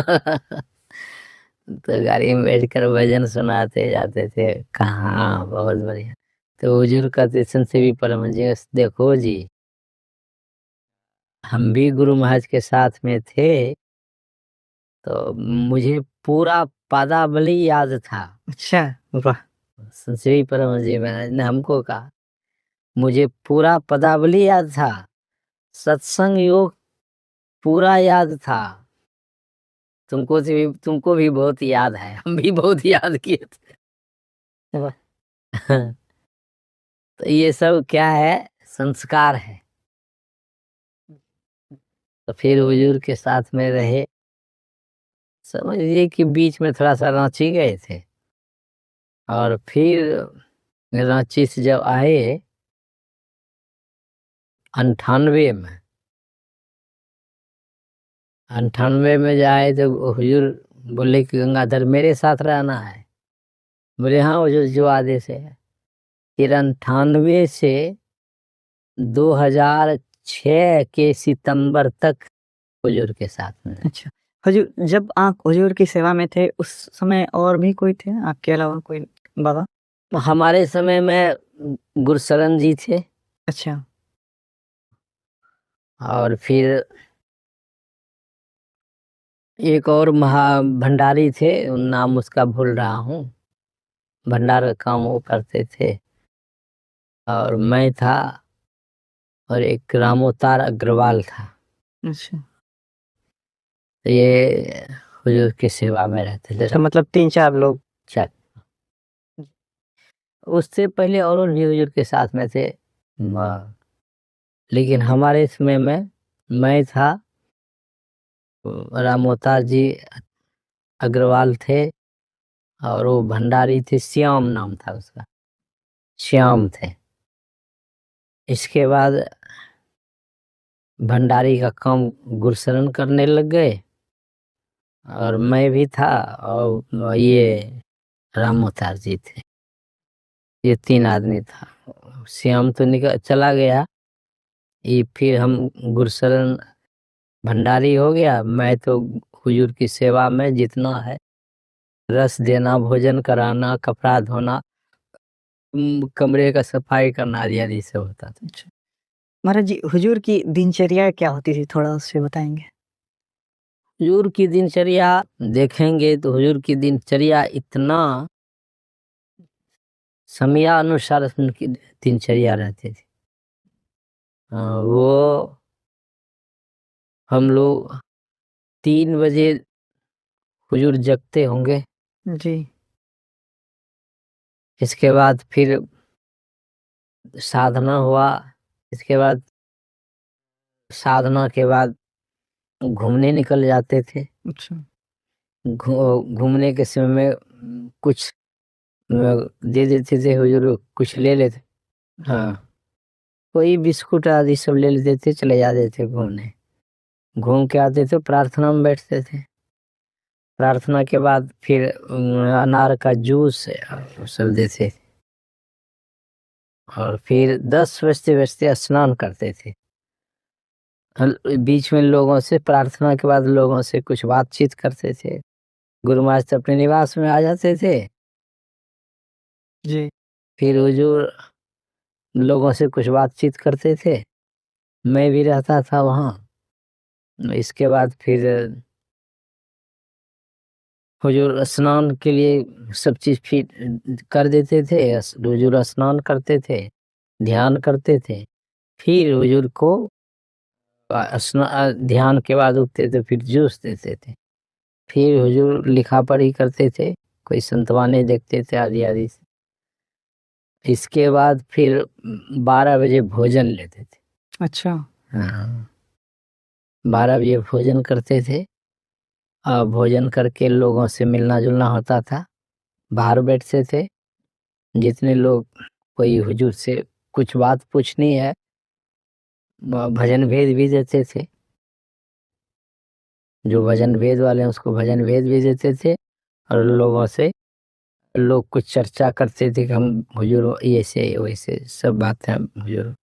तो गाड़ी में बैठकर भजन सुनाते जाते थे। कहाँ, बहुत बढ़िया। तो हुजूर कहते संत भी परम जी, देखो जी, हम भी गुरु महाराज के साथ में थे, तो मुझे पूरा पदावली याद था। अच्छा, वाह। श्री परम जी महाराज ने हमको कहा, मुझे पूरा पदावली याद था, सत्संग योग पूरा याद था। तुमको भी बहुत याद है, हम भी बहुत याद किए थे। वाह। तो ये सब क्या है, संस्कार है। तो फिर हुजूर के साथ में रहे, समझिए कि बीच में थोड़ा सा रांची गए थे, और फिर रांची से जब आए 98 में, 98 में जाए तो हुजूर बोले कि गंगाधर मेरे साथ रहना है। बोले हाँ हुजूर, जो आदेश है। फिर 98 से 2006 के सितंबर तक हुजूर के साथ में रहे। अच्छा, हुजूर जब आप हुजूर की सेवा में थे, उस समय और भी कोई थे आपके अलावा, कोई बाबा? हमारे समय में गुरशरण जी थे, अच्छा। और फिर एक और महा भंडारी थे, नाम उसका भूल रहा हूँ, भंडार का काम वो करते थे, और मैं था, और एक रामोतार अग्रवाल था। अच्छा, तो ये हुजूर की सेवा में रहते थे। तो मतलब 3-4 लोग। चल, उससे पहले और भी हुजूर के साथ में थे, लेकिन हमारे समय में मैं था, रामोतार जी अग्रवाल थे, और वो भंडारी थे, श्याम नाम था उसका, श्याम थे। इसके बाद भंडारी का काम गुरशरण करने लग गए, और मैं भी था, और ये रामोतार जी थे। ये 3 आदमी था। श्याम तो निकल चला गया, ये फिर हम गुरशरण भंडारी हो गया। मैं तो हुजूर की सेवा में जितना है, रस देना, भोजन कराना, कपड़ा धोना, कमरे का सफाई करना आदि सब होता था। अच्छा, महाराज जी, हुजूर की दिनचर्या क्या होती थी, थोड़ा उससे बताएंगे? हुजूर की दिनचर्या देखेंगे तो हुजूर की दिनचर्या इतना समयानुसार उनकी दिनचर्या रहती थी। वो हम लोग 3 बजे हुजूर जगते होंगे। जी। इसके बाद फिर साधना हुआ। इसके बाद साधना के बाद घूमने निकल जाते थे। अच्छा। घूमने के समय में कुछ दे देते थे हुजूर, कुछ ले लेते। हाँ, कोई बिस्कुट आदि सब ले लेते थे, चले जाते थे घूमने। घूम के आते थे, प्रार्थना में बैठते थे। प्रार्थना के बाद फिर अनार का जूस सब देते, और फिर 10 बजते बजते स्नान करते थे। बीच में लोगों से, प्रार्थना के बाद लोगों से कुछ बातचीत करते थे। गुरु महाराज अपने निवास में आ जाते थे। जी। फिर हुजूर लोगों से कुछ बातचीत करते थे, मैं भी रहता था वहाँ। इसके बाद फिर हुजूर स्नान के लिए सब चीज़ फिर कर देते थे। हुजूर स्नान करते थे, ध्यान करते थे। फिर हुजूर को ध्यान के बाद उठते थे, फिर जूस देते थे। फिर हुजूर लिखा पढ़ी करते थे। कोई संतवाने देखते थे आधी आधी से। इसके बाद फिर 12 बजे भोजन लेते थे। अच्छा। हाँ, 12 बजे भोजन करते थे और भोजन करके लोगों से मिलना जुलना होता था। बाहर बैठते थे, जितने लोग कोई हुजूर से कुछ बात पूछनी है भजन भेद भी देते थे। जो भजन भेद वाले हैं उसको भजन भेद भी देते थे और लोगों से लोग कुछ चर्चा करते थे कि हम हुजूर ऐसे वैसे सब बातें हम हुजूर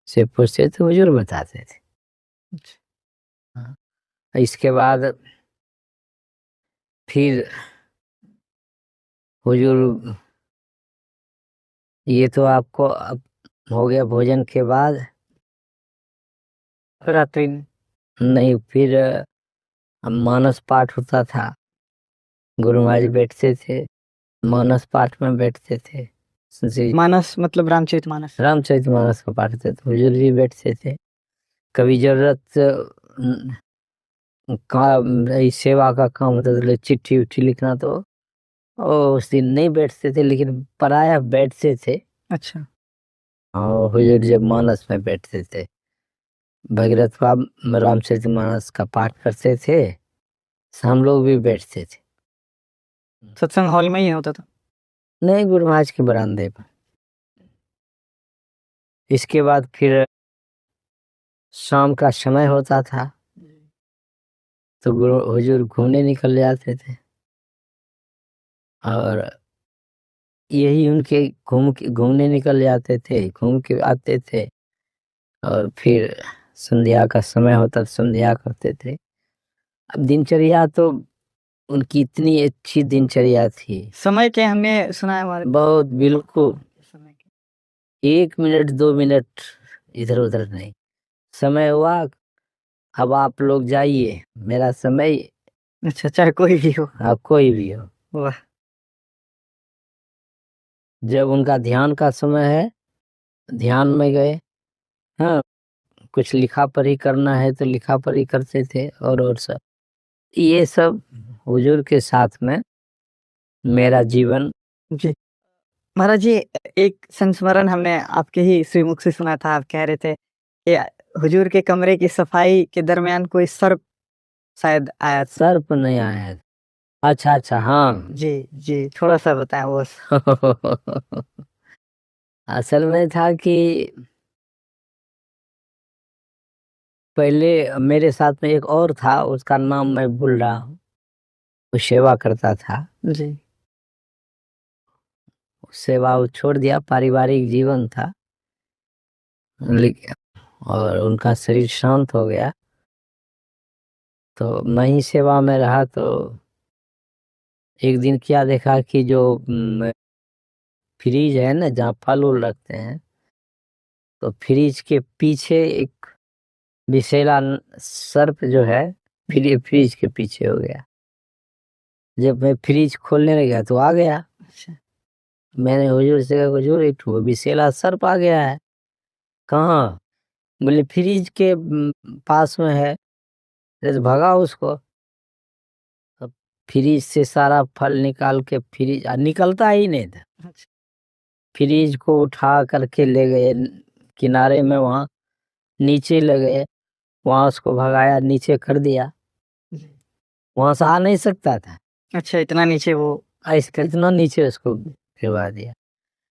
से पूछते थे, हुजूर बताते थे। हाँ, इसके बाद फिर हुजूर ये तो आपको अब हो गया भोजन के बाद। रात्रि में नहीं, फिर मानस पाठ होता था। गुरु महाराज बैठते थे, मानस पाठ में बैठते थे। मानस मतलब रामचरितमानस। रामचरितमानस का पाठ होता था, हुजूर भी बैठते थे। कभी जरूरत का सेवा का काम होता था, चिट्ठी उट्ठी लिखना, तो उस दिन नहीं बैठते थे, लेकिन पराया बैठते थे। अच्छा। और हुजूर जब मानस में बैठते थे, भगीरथ रामचरितमानस का पाठ करते थे, हम लोग भी बैठते थे। सत्संग हॉल में ही होता था? नहीं, गुरु महाराज के बरामदे पर। इसके बाद फिर शाम का समय होता था तो गुरु हुजूर घूमने निकल जाते थे और यही उनके घूमने निकल जाते थे, घूम के आते थे और फिर संध्या का समय होता तो संध्या करते थे। अब दिनचर्या तो उनकी इतनी अच्छी दिनचर्या थी। समय के हमने सुना है हमारे बहुत, बिल्कुल समय के 1 मिनट 2 मिनट इधर उधर नहीं। समय हुआ, अब आप लोग जाइए, मेरा समय। अच्छा, चाहे कोई भी हो। आप कोई भी हो। वाह। जब उनका ध्यान का समय है, ध्यान में गए। हाँ, कुछ लिखा पढ़ी करना है तो लिखा पढ़ी करते थे और सब ये सब हुजूर के साथ में मेरा जीवन। जी महाराज जी, एक संस्मरण हमने आपके ही श्रीमुख से सुना था। आप कह रहे थे कि हुजूर के कमरे की सफाई के दरमियान कोई सर्प शायद आया था। सर्प नहीं आया। अच्छा अच्छा, हाँ। जी जी, थोड़ा सा बताएं वो। असल में था कि पहले मेरे साथ में एक और था, उसका नाम मैं भूल रहा हूँ, वो सेवा करता था। जी सेवा वो छोड़ दिया, पारिवारिक जीवन था, लेकिन और उनका शरीर शांत हो गया तो मैं ही सेवा में रहा। तो एक दिन क्या देखा कि जो फ्रिज है ना, जहाँ फल उल रखते हैं, तो फ्रिज के पीछे एक विषैला सर्प जो है फ्रिज के पीछे हो गया। जब मैं फ्रिज खोलने लगा तो आ गया। अच्छा। मैंने हुजूर से कहा, हुजूर एक विषैला सर्प आ गया है। कहाँ? बोले फ्रिज के पास में है। तो भगा उसको। अब फ्रिज से सारा फल निकाल के, फ्रिज निकलता ही नहीं था। अच्छा। फ्रिज को उठा करके ले गए किनारे में, वहाँ नीचे ले गए, वहाँ उसको भगाया, नीचे कर दिया। वहाँ से आ नहीं सकता था। अच्छा, इतना नीचे वो। ऐसे इतना नीचे उसको गिरवा दिया।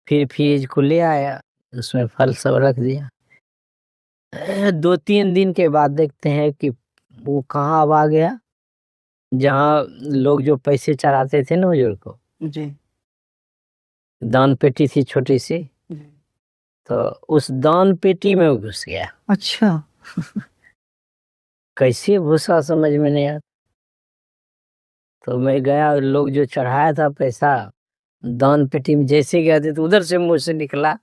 फिर फ्रिज को ले आया, उसमें फल सब रख दिया। 2-3 दिन के बाद देखते हैं कि वो कहाँ अब आ गया, जहाँ लोग जो पैसे चढ़ाते थे ना हुजूर को, जी दान पेटी थी छोटी सी, जी। तो उस दान पेटी में वो घुस गया। अच्छा। कैसे घुसा समझ में नहीं आया। तो मैं गया, लोग जो चढ़ाया था पैसा दान पेटी में जैसे गया थे तो उधर से मुंह से निकला।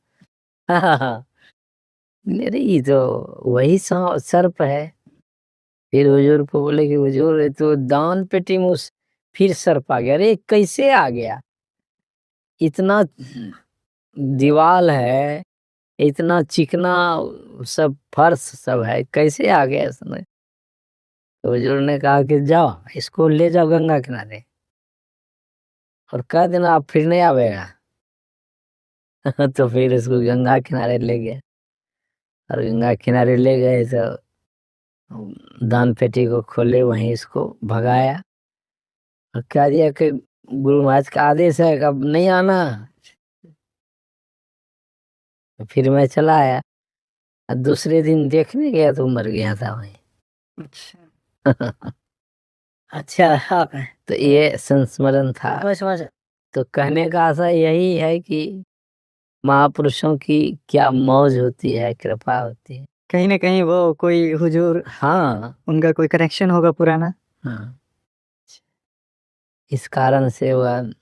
मेरे ये तो वही सर्प है। फिर हुजूर को बोले कि हुजूर ये तो दान पेटी में फिर सर्प आ गया। अरे कैसे आ गया? इतना दीवाल है, इतना चिकना सब फर्श सब है, कैसे आ गया इसमें? तो हुजूर ने कहा कि जाओ इसको ले जाओ गंगा किनारे और कह देना आप फिर नहीं आवेगा। तो फिर उसको गंगा किनारे ले गए, और गंगा किनारे ले गए तो दान पेटी को खोले, वहीं इसको भगाया और कह दिया कि गुरु महाराज का आदेश है कि अब नहीं आना। तो फिर मैं चला आया, और दूसरे दिन देखने गया तो मर गया था वहीं। अच्छा अच्छा हाँ तो ये संस्मरण था। समझ तो कहने का आशा यही है कि महापुरुषों की क्या मौज होती है, कृपा होती है। कहीं ना कहीं वो कोई हुजूर, हाँ उनका कोई कनेक्शन होगा पुराना। हाँ, इस कारण से वह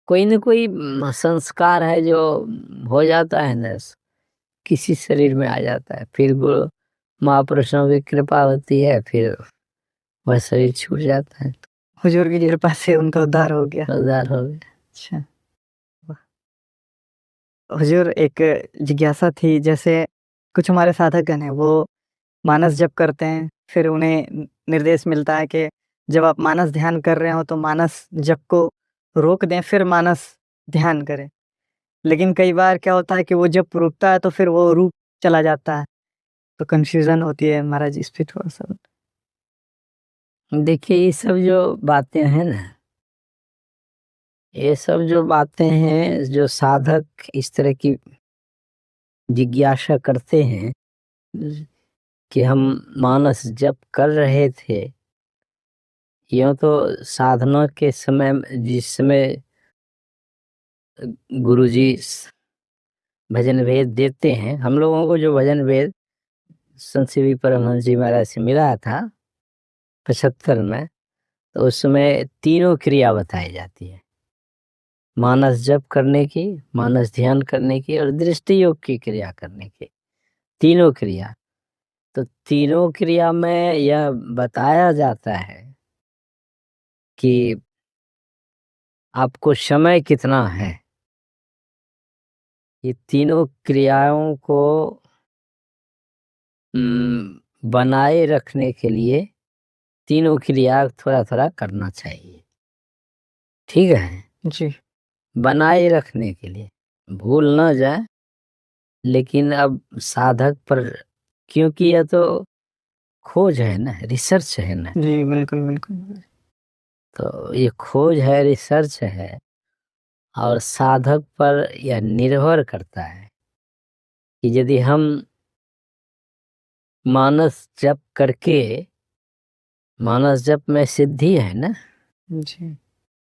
कोई न कोई संस्कार है जो हो जाता है ना, किसी शरीर में आ जाता है, फिर गुरु महापुरुषों की कृपा होती है, फिर वह शरीर छूट जाता है, हुजूर की कृपा से उनका उद्धार हो गया। उद्धार हो गया। अच्छा हुजूर, एक जिज्ञासा थी, जैसे कुछ हमारे साधकगण हैं, वो मानस जप करते हैं, फिर उन्हें निर्देश मिलता है कि जब आप मानस ध्यान कर रहे हो तो मानस जप को रोक दें, फिर मानस ध्यान करें। लेकिन कई बार क्या होता है कि वो जब रुकता है तो फिर वो रुक चला जाता है, तो कंफ्यूजन होती है महाराज, इस पे थोड़ा सा। देखिए ये सब जो बातें हैं ना, ये सब जो बातें हैं, जो साधक इस तरह की जिज्ञासा करते हैं कि हम मानस जप कर रहे थे, यूं तो साधना के समय जिस समय गुरुजी भजन वेद देते हैं, हम लोगों को जो भजन वेद संत श्री परमहंस जी महाराज से मिला था 75 में, तो उसमें तीनों क्रिया बताई जाती है, मानस जप करने की, मानस ध्यान करने की और दृष्टि योग की क्रिया करने की, तीनों क्रिया। तो तीनों क्रिया में यह बताया जाता है कि आपको समय कितना है। ये तीनों क्रियाओं को बनाए रखने के लिए तीनों क्रिया थोड़ा थोड़ा करना चाहिए, ठीक है, जी बनाए रखने के लिए, भूल ना जाए। लेकिन अब साधक पर, क्योंकि यह तो खोज है ना, रिसर्च है ना, जी बिल्कुल बिल्कुल। तो ये खोज है, रिसर्च है, और साधक पर यह निर्भर करता है कि यदि हम मानस जप करके, मानस जप में सिद्धि है ना, जी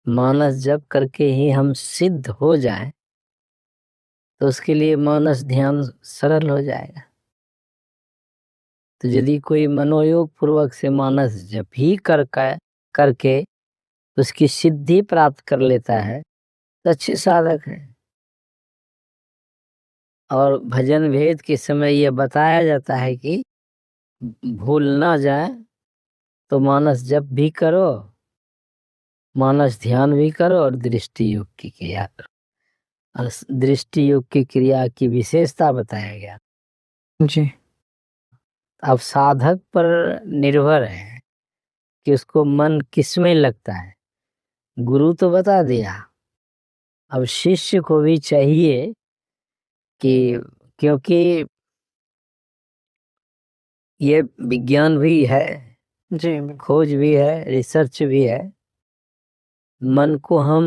मानस जप करके ही हम सिद्ध हो जाएं, तो उसके लिए मानस ध्यान सरल हो जाएगा। तो यदि कोई मनोयोग पूर्वक से मानस जप ही करके उसकी सिद्धि प्राप्त कर लेता है, तो अच्छे साधक है। और भजन भेद के समय यह बताया जाता है कि भूल ना जाए तो मानस जप भी करो, मानस ध्यान भी करो, और दृष्टि योग की क्रिया करो। और दृष्टि योग की क्रिया की विशेषता बताया गया। जी अब साधक पर निर्भर है कि उसको मन किसमें लगता है। गुरु तो बता दिया, अब शिष्य को भी चाहिए कि, क्योंकि ये विज्ञान भी है, जी बिल्कुल। खोज भी है, रिसर्च भी है, मन को हम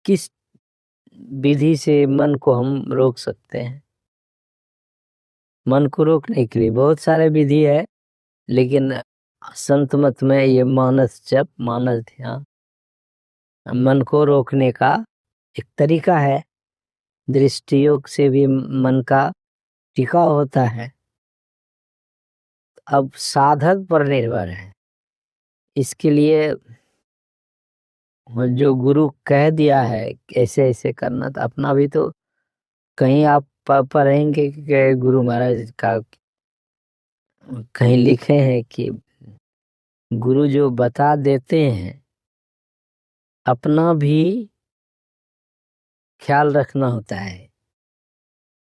किस विधि से मन को हम रोक सकते हैं। मन को रोकने के लिए बहुत सारे विधि है, लेकिन संत मत में ये मानस जप, मानस ध्यान मन को रोकने का एक तरीका है। दृष्टि योग से भी मन का टिकाव होता है। अब साधक पर निर्भर है, इसके लिए जो गुरु कह दिया है ऐसे ऐसे करना, तो अपना भी तो कहीं आप पढ़ेंगे कि गुरु महाराज का कहीं लिखे हैं कि गुरु जो बता देते हैं अपना भी ख्याल रखना होता है।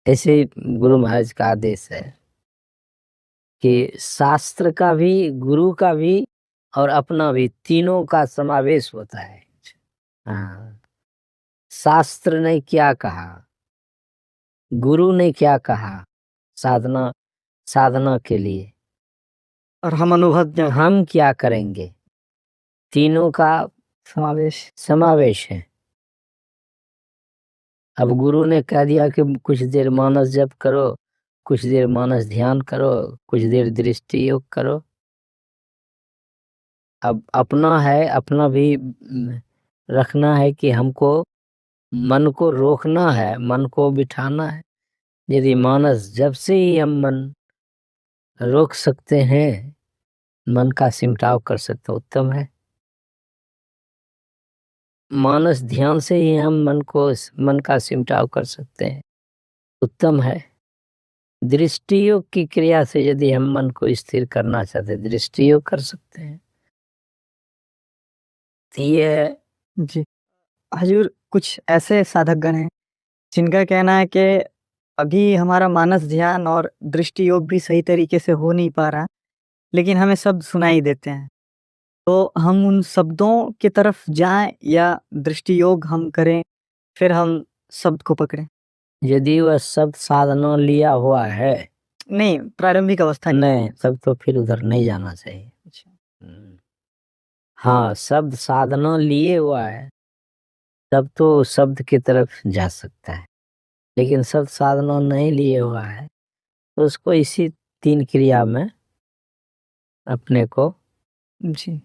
ऐसे गुरु महाराज का आदेश है कि शास्त्र का भी, गुरु का भी और अपना भी, तीनों का समावेश होता है। हाँ, शास्त्र ने क्या कहा, गुरु ने क्या कहा साधना साधना के लिए, और हम अनुभवज्ञ हम क्या करेंगे, तीनों का समावेश है। अब गुरु ने कह दिया कि कुछ देर मानस जप करो, कुछ देर मानस ध्यान करो, कुछ देर दृष्टि योग करो। अब अपना है, अपना भी रखना है कि हमको मन को रोकना है, मन को बिठाना है। यदि मानस जब से ही हम मन रोक सकते हैं, मन का सिमटाव कर सकते हैं, उत्तम है। मानस ध्यान से ही हम मन का सिमटाव कर सकते हैं, उत्तम है। दृष्टि योग की क्रिया से यदि हम मन को स्थिर करना चाहते हैं, दृष्टि योग कर सकते हैं। ये जी हजूर, कुछ ऐसे साधकगण हैं जिनका कहना है कि अभी हमारा मानस ध्यान और दृष्टि योग भी सही तरीके से हो नहीं पा रहा, लेकिन हमें शब्द सुनाई देते हैं। तो हम उन शब्दों की तरफ जाएं या दृष्टि योग हम करें, फिर हम शब्द को पकड़ें? यदि वह शब्द साधना लिया हुआ है, नहीं, प्रारंभिक अवस्था की। नहीं, तब तो फिर उधर नहीं जाना चाहिए। अच्छा। हाँ, शब्द साधना लिए हुआ है तब तो शब्द की तरफ जा सकता है, लेकिन शब्द साधना नहीं लिए हुआ है तो उसको इसी 3 क्रिया में अपने को जी।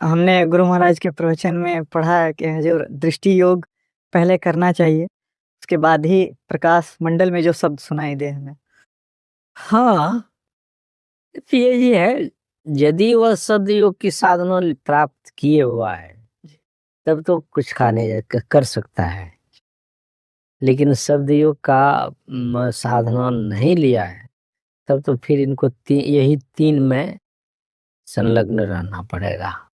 हमने गुरु महाराज के प्रवचन में पढ़ा है कि हजूर दृष्टि योग पहले करना चाहिए, उसके बाद ही प्रकाश मंडल में जो शब्द सुनाई दे हमें। हाँ, ये है, यदि वह शब्द योग की साधना प्राप्त किए हुआ है तब तो कुछ कर सकता है, लेकिन शब्द योग का साधना नहीं लिया है तब तो फिर इनको यही 3 में संलग्न रहना पड़ेगा,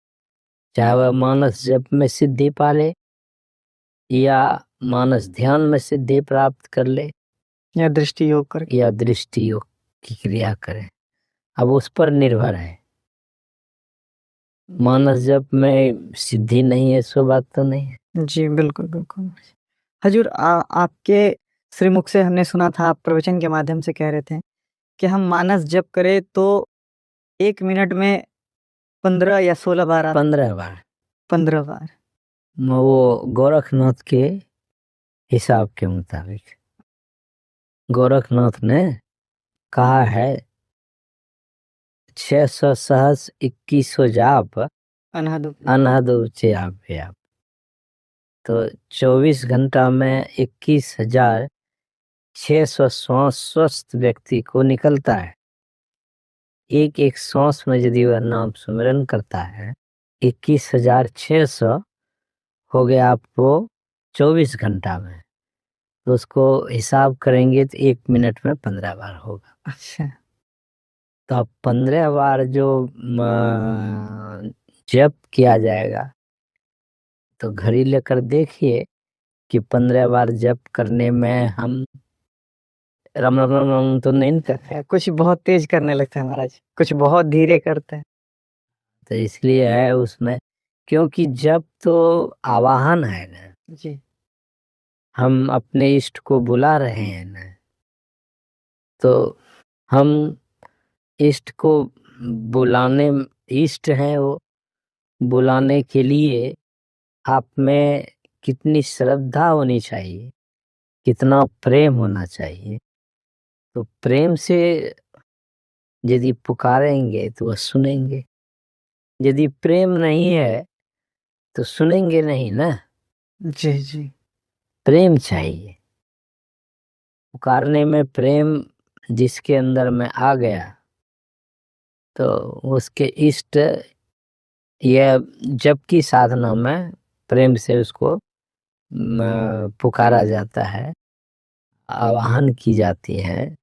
चाहे वह मानस जप में सिद्धि पा ले या मानस ध्यान में सिद्धि प्राप्त कर ले या दृष्टि योग कर, या दृष्टि योग की क्रिया करे। अब उस पर निर्भर है। मानस जप में सिद्धि नहीं है सो बात तो नहीं है। जी बिल्कुल बिल्कुल। हजूर आपके श्रीमुख से हमने सुना था, आप प्रवचन के माध्यम से कह रहे थे कि हम मानस जप करें तो 1 मिनट में 15 या 16 बार 15 बार 15 बार वो गोरखनाथ के हिसाब के मुताबिक गोरखनाथ ने कहा है 600 सहस 2100 जाप अनहद ऊंचे आप तो 24 घंटा में 21,600 श्वास स्वस्थ व्यक्ति को निकलता है। एक एक श्वास में यदि वह नाम सुमिरन करता है 21,600 हो गया आपको 24 घंटा में, तो उसको हिसाब करेंगे तो 1 मिनट में 15 बार होगा। अच्छा, तो अब 15 बार जो जप किया जाएगा तो घड़ी लेकर देखिए कि 15 बार जप करने में हम रम रम रम रम तो नहीं करते हैं, कुछ बहुत तेज करने लगते हैं महाराज, कुछ बहुत धीरे करते हैं। तो इसलिए है उसमें, क्योंकि जप तो आवाहन है ना जी, हम अपने इष्ट को बुला रहे हैं ना, तो हम इष्ट को बुलाने, इष्ट है वो, बुलाने के लिए आप में कितनी श्रद्धा होनी चाहिए, कितना प्रेम होना चाहिए। तो प्रेम से यदि पुकारेंगे तो वह सुनेंगे, यदि प्रेम नहीं है तो सुनेंगे नहीं ना। जी जी, प्रेम चाहिए, पुकारने में प्रेम जिसके अंदर में आ गया तो उसके इष्ट यह जप की साधना में प्रेम से उसको पुकारा जाता है, आवाहन की जाती है।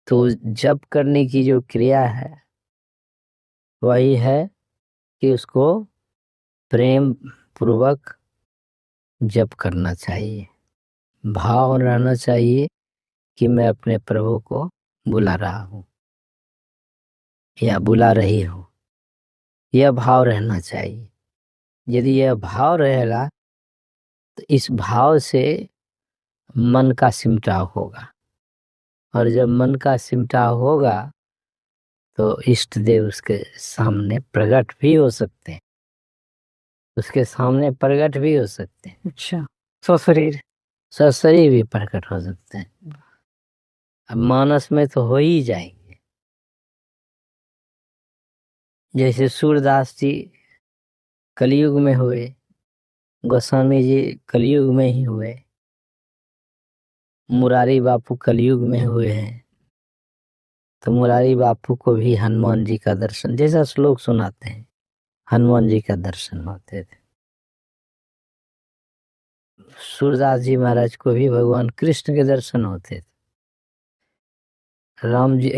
तो जप करने की जो क्रिया है वही है कि उसको प्रेम पूर्वक जप करना चाहिए, भाव रहना चाहिए कि मैं अपने प्रभु को बुला रहा हूँ या बुला रही हूँ, यह भाव रहना चाहिए। यदि यह भाव रहेगा तो इस भाव से मन का सिमटाव होगा, और जब मन का सिमटाव होगा तो इष्ट देव उसके सामने प्रकट भी हो सकते हैं, उसके सामने प्रकट भी हो सकते हैं, अच्छा, सशरीर। सशरीर भी प्रकट हो सकते हैं। अब मानस में तो हो ही जाएंगे। जैसे सूरदास जी कलयुग में हुए, गोस्वामी जी कलयुग में ही हुए, मुरारी बापू कलयुग में हुए हैं, तो मुरारी बापू को भी हनुमान जी का दर्शन, जैसा श्लोक सुनाते हैं, हनुमान जी का दर्शन होते थे। सूरदास जी महाराज को भी भगवान कृष्ण के दर्शन होते थे। राम जी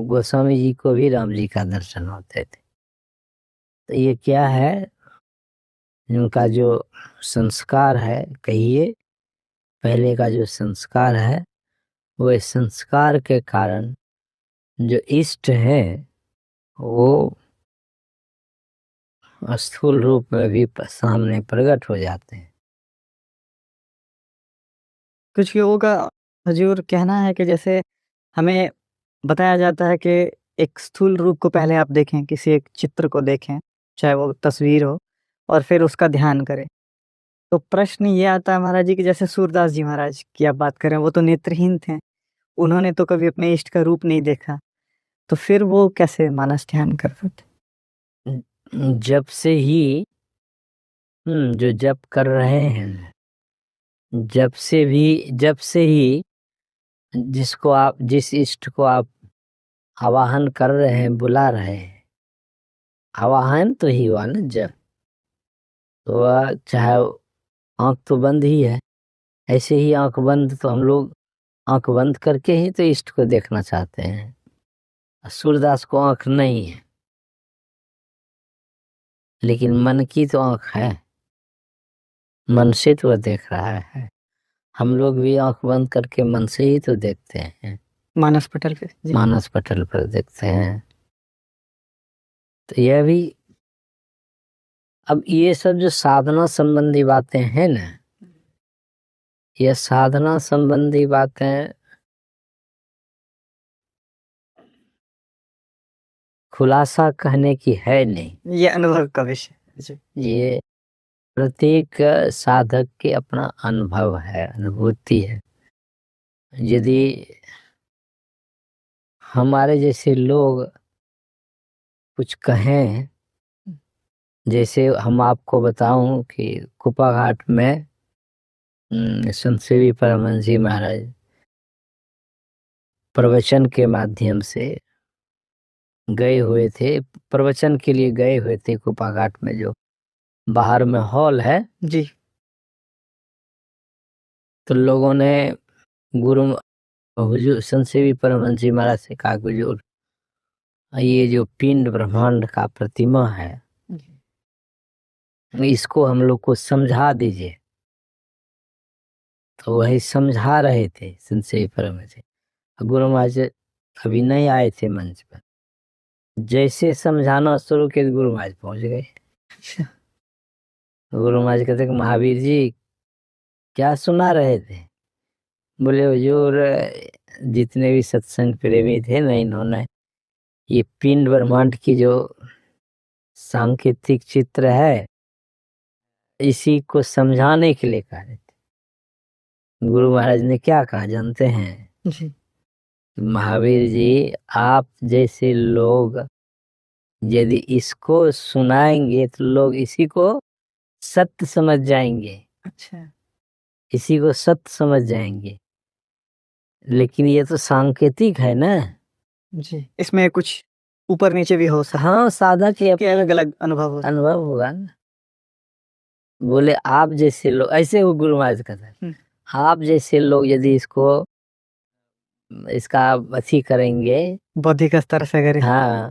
गोस्वामी जी को भी राम जी का दर्शन होते थे। तो ये क्या है, उनका जो संस्कार है, कहिए पहले का जो संस्कार है, वो संस्कार के कारण जो इष्ट है वो स्थूल रूप में भी सामने प्रकट हो जाते हैं। कुछ लोगों का हजूर कहना है कि जैसे हमें बताया जाता है कि एक स्थूल रूप को पहले आप देखें, किसी एक चित्र को देखें, चाहे वो तस्वीर हो, और फिर उसका ध्यान करें। तो प्रश्न ये आता है महाराज जी कि जैसे सूरदास जी महाराज की आप बात करें, वो तो नेत्रहीन थे, उन्होंने तो कभी अपने इष्ट का रूप नहीं देखा, तो फिर वो कैसे मानस ध्यान कर सकते? जब से ही जो जप कर रहे हैं, जब से ही जिसको आप, जिस इष्ट को आप आवाहन कर रहे हैं, बुला रहे हैं, आवाहन तो ही हुआ ना जब, तो वह चाहे आंख तो बंद ही है, ऐसे ही आंख बंद, तो हम लोग आंख बंद करके ही तो इष्ट को देखना चाहते हैं। सूरदास को आंख नहीं है, लेकिन मन की तो आंख है, मन से तो वह देख रहा है। हम लोग भी आंख बंद करके मन से ही तो देखते हैं, मानस पटल पे जी। मानस पटल पर देखते हैं। तो यह भी, अब ये सब जो साधना संबंधी बातें हैं ना, ये साधना संबंधी बातें खुलासा कहने की है नहीं, ये अनुभव का विषय जी। ये प्रत्येक साधक के अपना अनुभव है, अनुभूति है। यदि हमारे जैसे लोग कुछ कहें, जैसे हम आपको बताऊं कि कुपा घाट में संत श्री परमहंस जी महाराज प्रवचन के माध्यम से गए हुए थे, प्रवचन के लिए गए हुए थे कुपा घाट में, जो बाहर में हॉल है जी। तो लोगों ने गुरु हुजूर संत श्री परमहंस जी महाराज से कहा, हुजूर ये जो पिंड ब्रह्मांड का प्रतिमा है, इसको हम लोग को समझा दीजिए। तो वही समझा रहे थे संत श्री परमहंस जी। गुरु महाराज अभी नहीं आए थे मंच पर, जैसे समझाना शुरू किया गुरु महाराज पहुंच गए। गुरु महाराज कहते कि महावीर जी क्या सुना रहे थे? बोले हुजूर जितने भी सत्संग प्रेमी थे ना, इन्होंने ये पिंड ब्रह्मांड की जो सांकेतिक चित्र है, इसी को समझाने के लिए कहा थे। गुरु महाराज ने क्या कहा जानते हैं? जी। महावीर जी, आप जैसे लोग यदि इसको सुनाएंगे तो लोग इसी को सत्य समझ जाएंगे। अच्छा। इसी को सत्य समझ जाएंगे, लेकिन ये तो सांकेतिक है ना जी। इसमें कुछ ऊपर नीचे भी हो सकता है। हाँ, साधक के अलग अलग अनुभव हो। अनुभव होगा ना। बोले आप जैसे लोग, ऐसे वो गुरु महाराज कहते हैं, आप जैसे लोग यदि इसको इसका अथी करेंगे, बौद्धिक स्तर से अगर हाँ,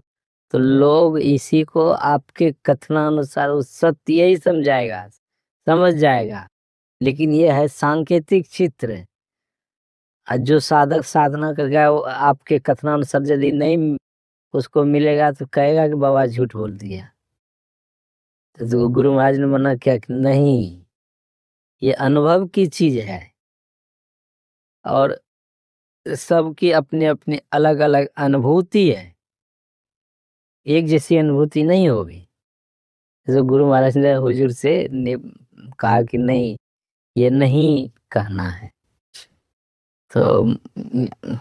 तो लोग इसी को आपके कथनानुसार उस सत्य यही समझाएगा, समझ जाएगा। लेकिन ये है सांकेतिक चित्र, और जो साधक साधना कर गया वो आपके कथनानुसार यदि नहीं उसको मिलेगा तो कहेगा कि बाबा झूठ बोल दिया। तो गुरु महाराज ने मना किया कि नहीं, ये अनुभव की चीज है और सबकी अपनी अपनी अलग अलग अनुभूति है, एक जैसी अनुभूति नहीं होगी। तो गुरु महाराज ने हुजूर से कहा कि नहीं, ये नहीं कहना है। तो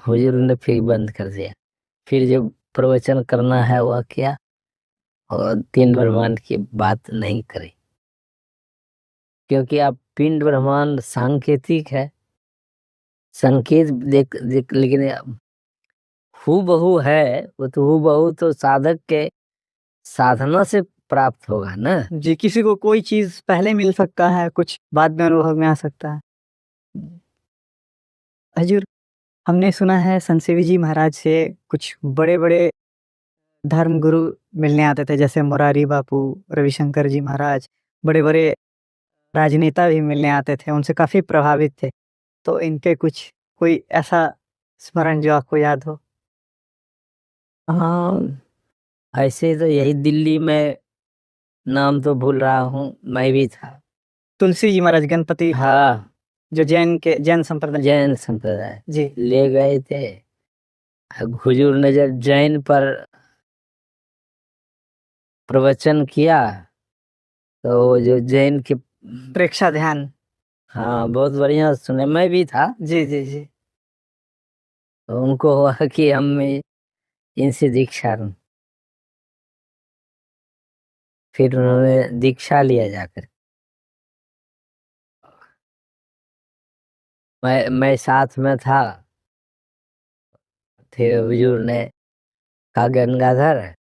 हुजूर ने फिर बंद कर दिया। फिर जब प्रवचन करना है वह किया और तीन ब्रह्मांड की बात नहीं करी, क्योंकि आप पिंड ब्रह्मांड सांकेतिक है, संकेत देख लेकिन हु बहु है, वो तो हु बहु तो साधक के साधना से प्राप्त होगा ना जी। किसी को कोई चीज पहले मिल सकता है, कुछ बाद में अनुभव में आ सकता है। हजूर, हमने सुना है संत सेवी जी महाराज से कुछ बड़े बड़े धर्म गुरु मिलने आते थे, जैसे मुरारी बापू, रविशंकर जी महाराज, बड़े बड़े राजनेता भी मिलने आते थे, उनसे काफी प्रभावित थे। तो इनके कुछ कोई ऐसा स्मरण जो आपको याद हो? हाँ, ऐसे तो यही दिल्ली में, नाम तो भूल रहा हूँ, मैं भी था। तुलसी जी महाराज, गणपति, हाँ, जो जैन संप्रदाय। जैन संप्रदाय जी। ले गए थे। हुजूर ने जब जैन पर प्रवचन किया तो जो जैन के प्रेक्षा ध्यान। हाँ, बहुत बढ़िया सुने, मैं भी था। जी जी जी। तो उनको हुआ कि हम इनसे दीक्षा लूं। फिर उन्होंने दीक्षा लिया जाकर। मैं साथ में था। फिर हुजूर ने कहा, गंगाधर,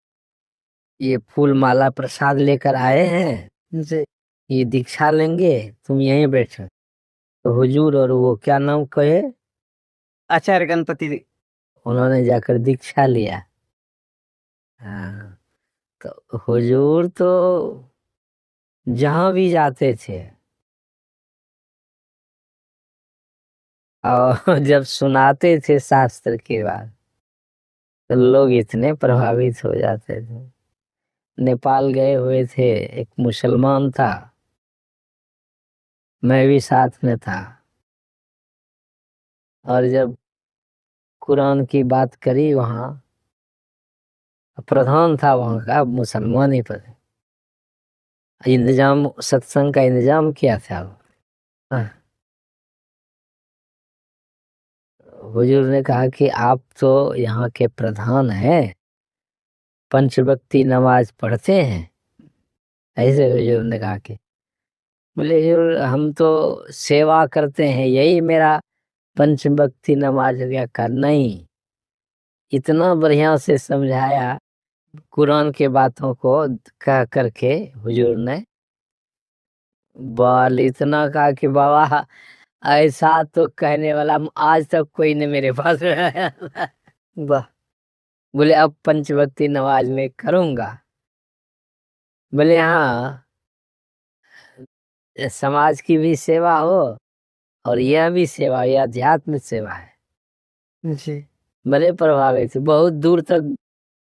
ये फूल माला प्रसाद लेकर आए हैं, जी। ये दीक्षा लेंगे, तुम यहीं बैठो। तो हुजूर और वो क्या नाम कहे, आचार्य गणपति। उन्होंने जाकर दीक्षा लिया। हाँ, तो हुजूर तो जहां भी जाते थे और जब सुनाते थे शास्त्र की बात तो लोग इतने प्रभावित हो जाते थे। नेपाल गए हुए थे, एक मुसलमान था, मैं भी साथ में था, और जब कुरान की बात करी, वहाँ प्रधान था वहाँ का, मुसलमान ही पर इंतजाम, सत्संग का इंतजाम किया था वो। हाँ, हुजूर ने कहा कि आप तो यहाँ के प्रधान हैं, पंचभक्ति नमाज पढ़ते हैं? ऐसे हुजूर ने कहा कि, बोले हुजूर हम तो सेवा करते हैं, यही मेरा पंचभक्ति नमाज हो गया। का नहीं, इतना बढ़िया से समझाया कुरान के बातों को कह करके हुजूर ने, बाल इतना कहा कि बाबा ऐसा तो कहने वाला आज तक कोई ने मेरे पास आया। वाह। बोले अब पंचभक्ति नमाज में करूंगा। बोले हाँ, समाज की भी सेवा हो और यह भी सेवा, यह अध्यात्म सेवा है। जी। बड़े प्रभावित, बहुत दूर तक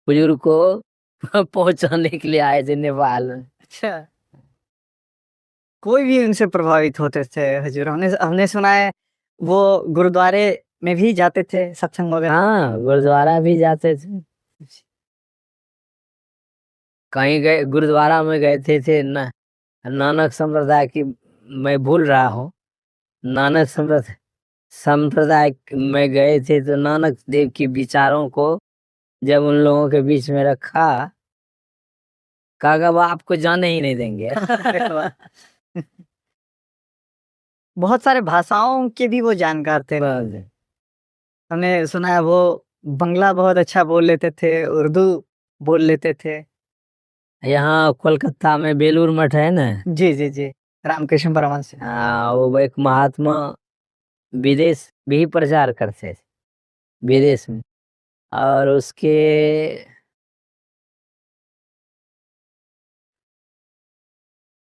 बुजुर्ग को पहुंचाने के लिए आए थे नेपाल में। अच्छा, कोई भी उनसे प्रभावित होते थे हजूर? हमने हमने सुना है वो गुरुद्वारे में भी जाते थे सत्संग वगैरह। हाँ, गुरुद्वारा भी जाते थे। कहीं गए, गुरुद्वारा में गए थे ना, नानक संप्रदाय की, मैं भूल रहा हूँ, नानक संप्रदाय में गए थे। तो नानक देव की विचारों को जब उन लोगों के बीच में रखा, कहा वो आपको जाने ही नहीं देंगे। बहुत सारे भाषाओं के भी वो जानकार थे। हमने सुना है वो बंगला बहुत अच्छा बोल लेते थे, उर्दू बोल लेते थे। यहाँ कोलकाता में बेलूर मठ है ना। जी जी जी। रामकृष्ण परमहंस। हाँ, वो एक महात्मा विदेश भी प्रचार करते थे, विदेश में, और उसके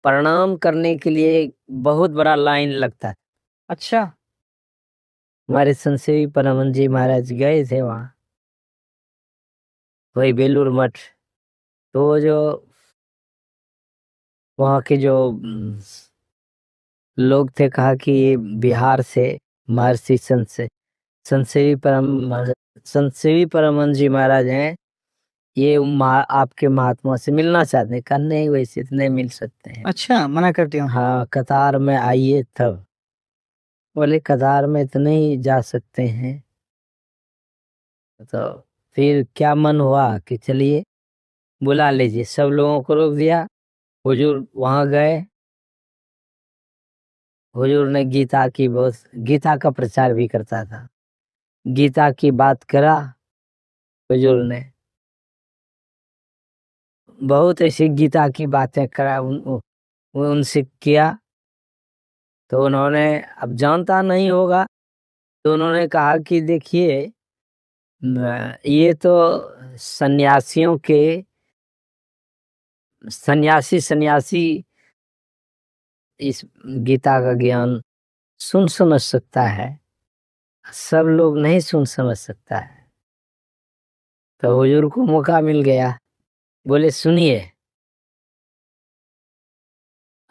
प्रणाम करने के लिए बहुत बड़ा लाइन लगता है। अच्छा। हमारे संत परमहंस जी महाराज गए थे वहाँ, वही बेलूर मठ। तो जो वहाँ के जो लोग थे, कहा कि ये बिहार से महर्षि संत सेवी परमहंस जी महाराज हैं, ये आपके महात्मा से मिलना चाहते हैं। कहा नहीं, वैसे तो नहीं मिल सकते हैं। अच्छा, मना कर दिया। हाँ, कतार में आइए तब। बोले कतार में तो नहीं जा सकते हैं। तो फिर क्या मन हुआ कि चलिए बुला लीजिए। सब लोगों को रोक दिया। हुजूर वहां गए। हुजूर ने गीता का प्रचार भी करता था। गीता की बात करा हुजूर ने। बहुत ऐसी गीता की बातें करा उनसे किया। तो उन्होंने, अब जानता नहीं होगा, तो उन्होंने कहा कि देखिए, ये तो सन्यासी इस गीता का ज्ञान सुन समझ सकता है, सब लोग नहीं सुन समझ सकता है। तो हुजूर को मौका मिल गया। बोले सुनिए,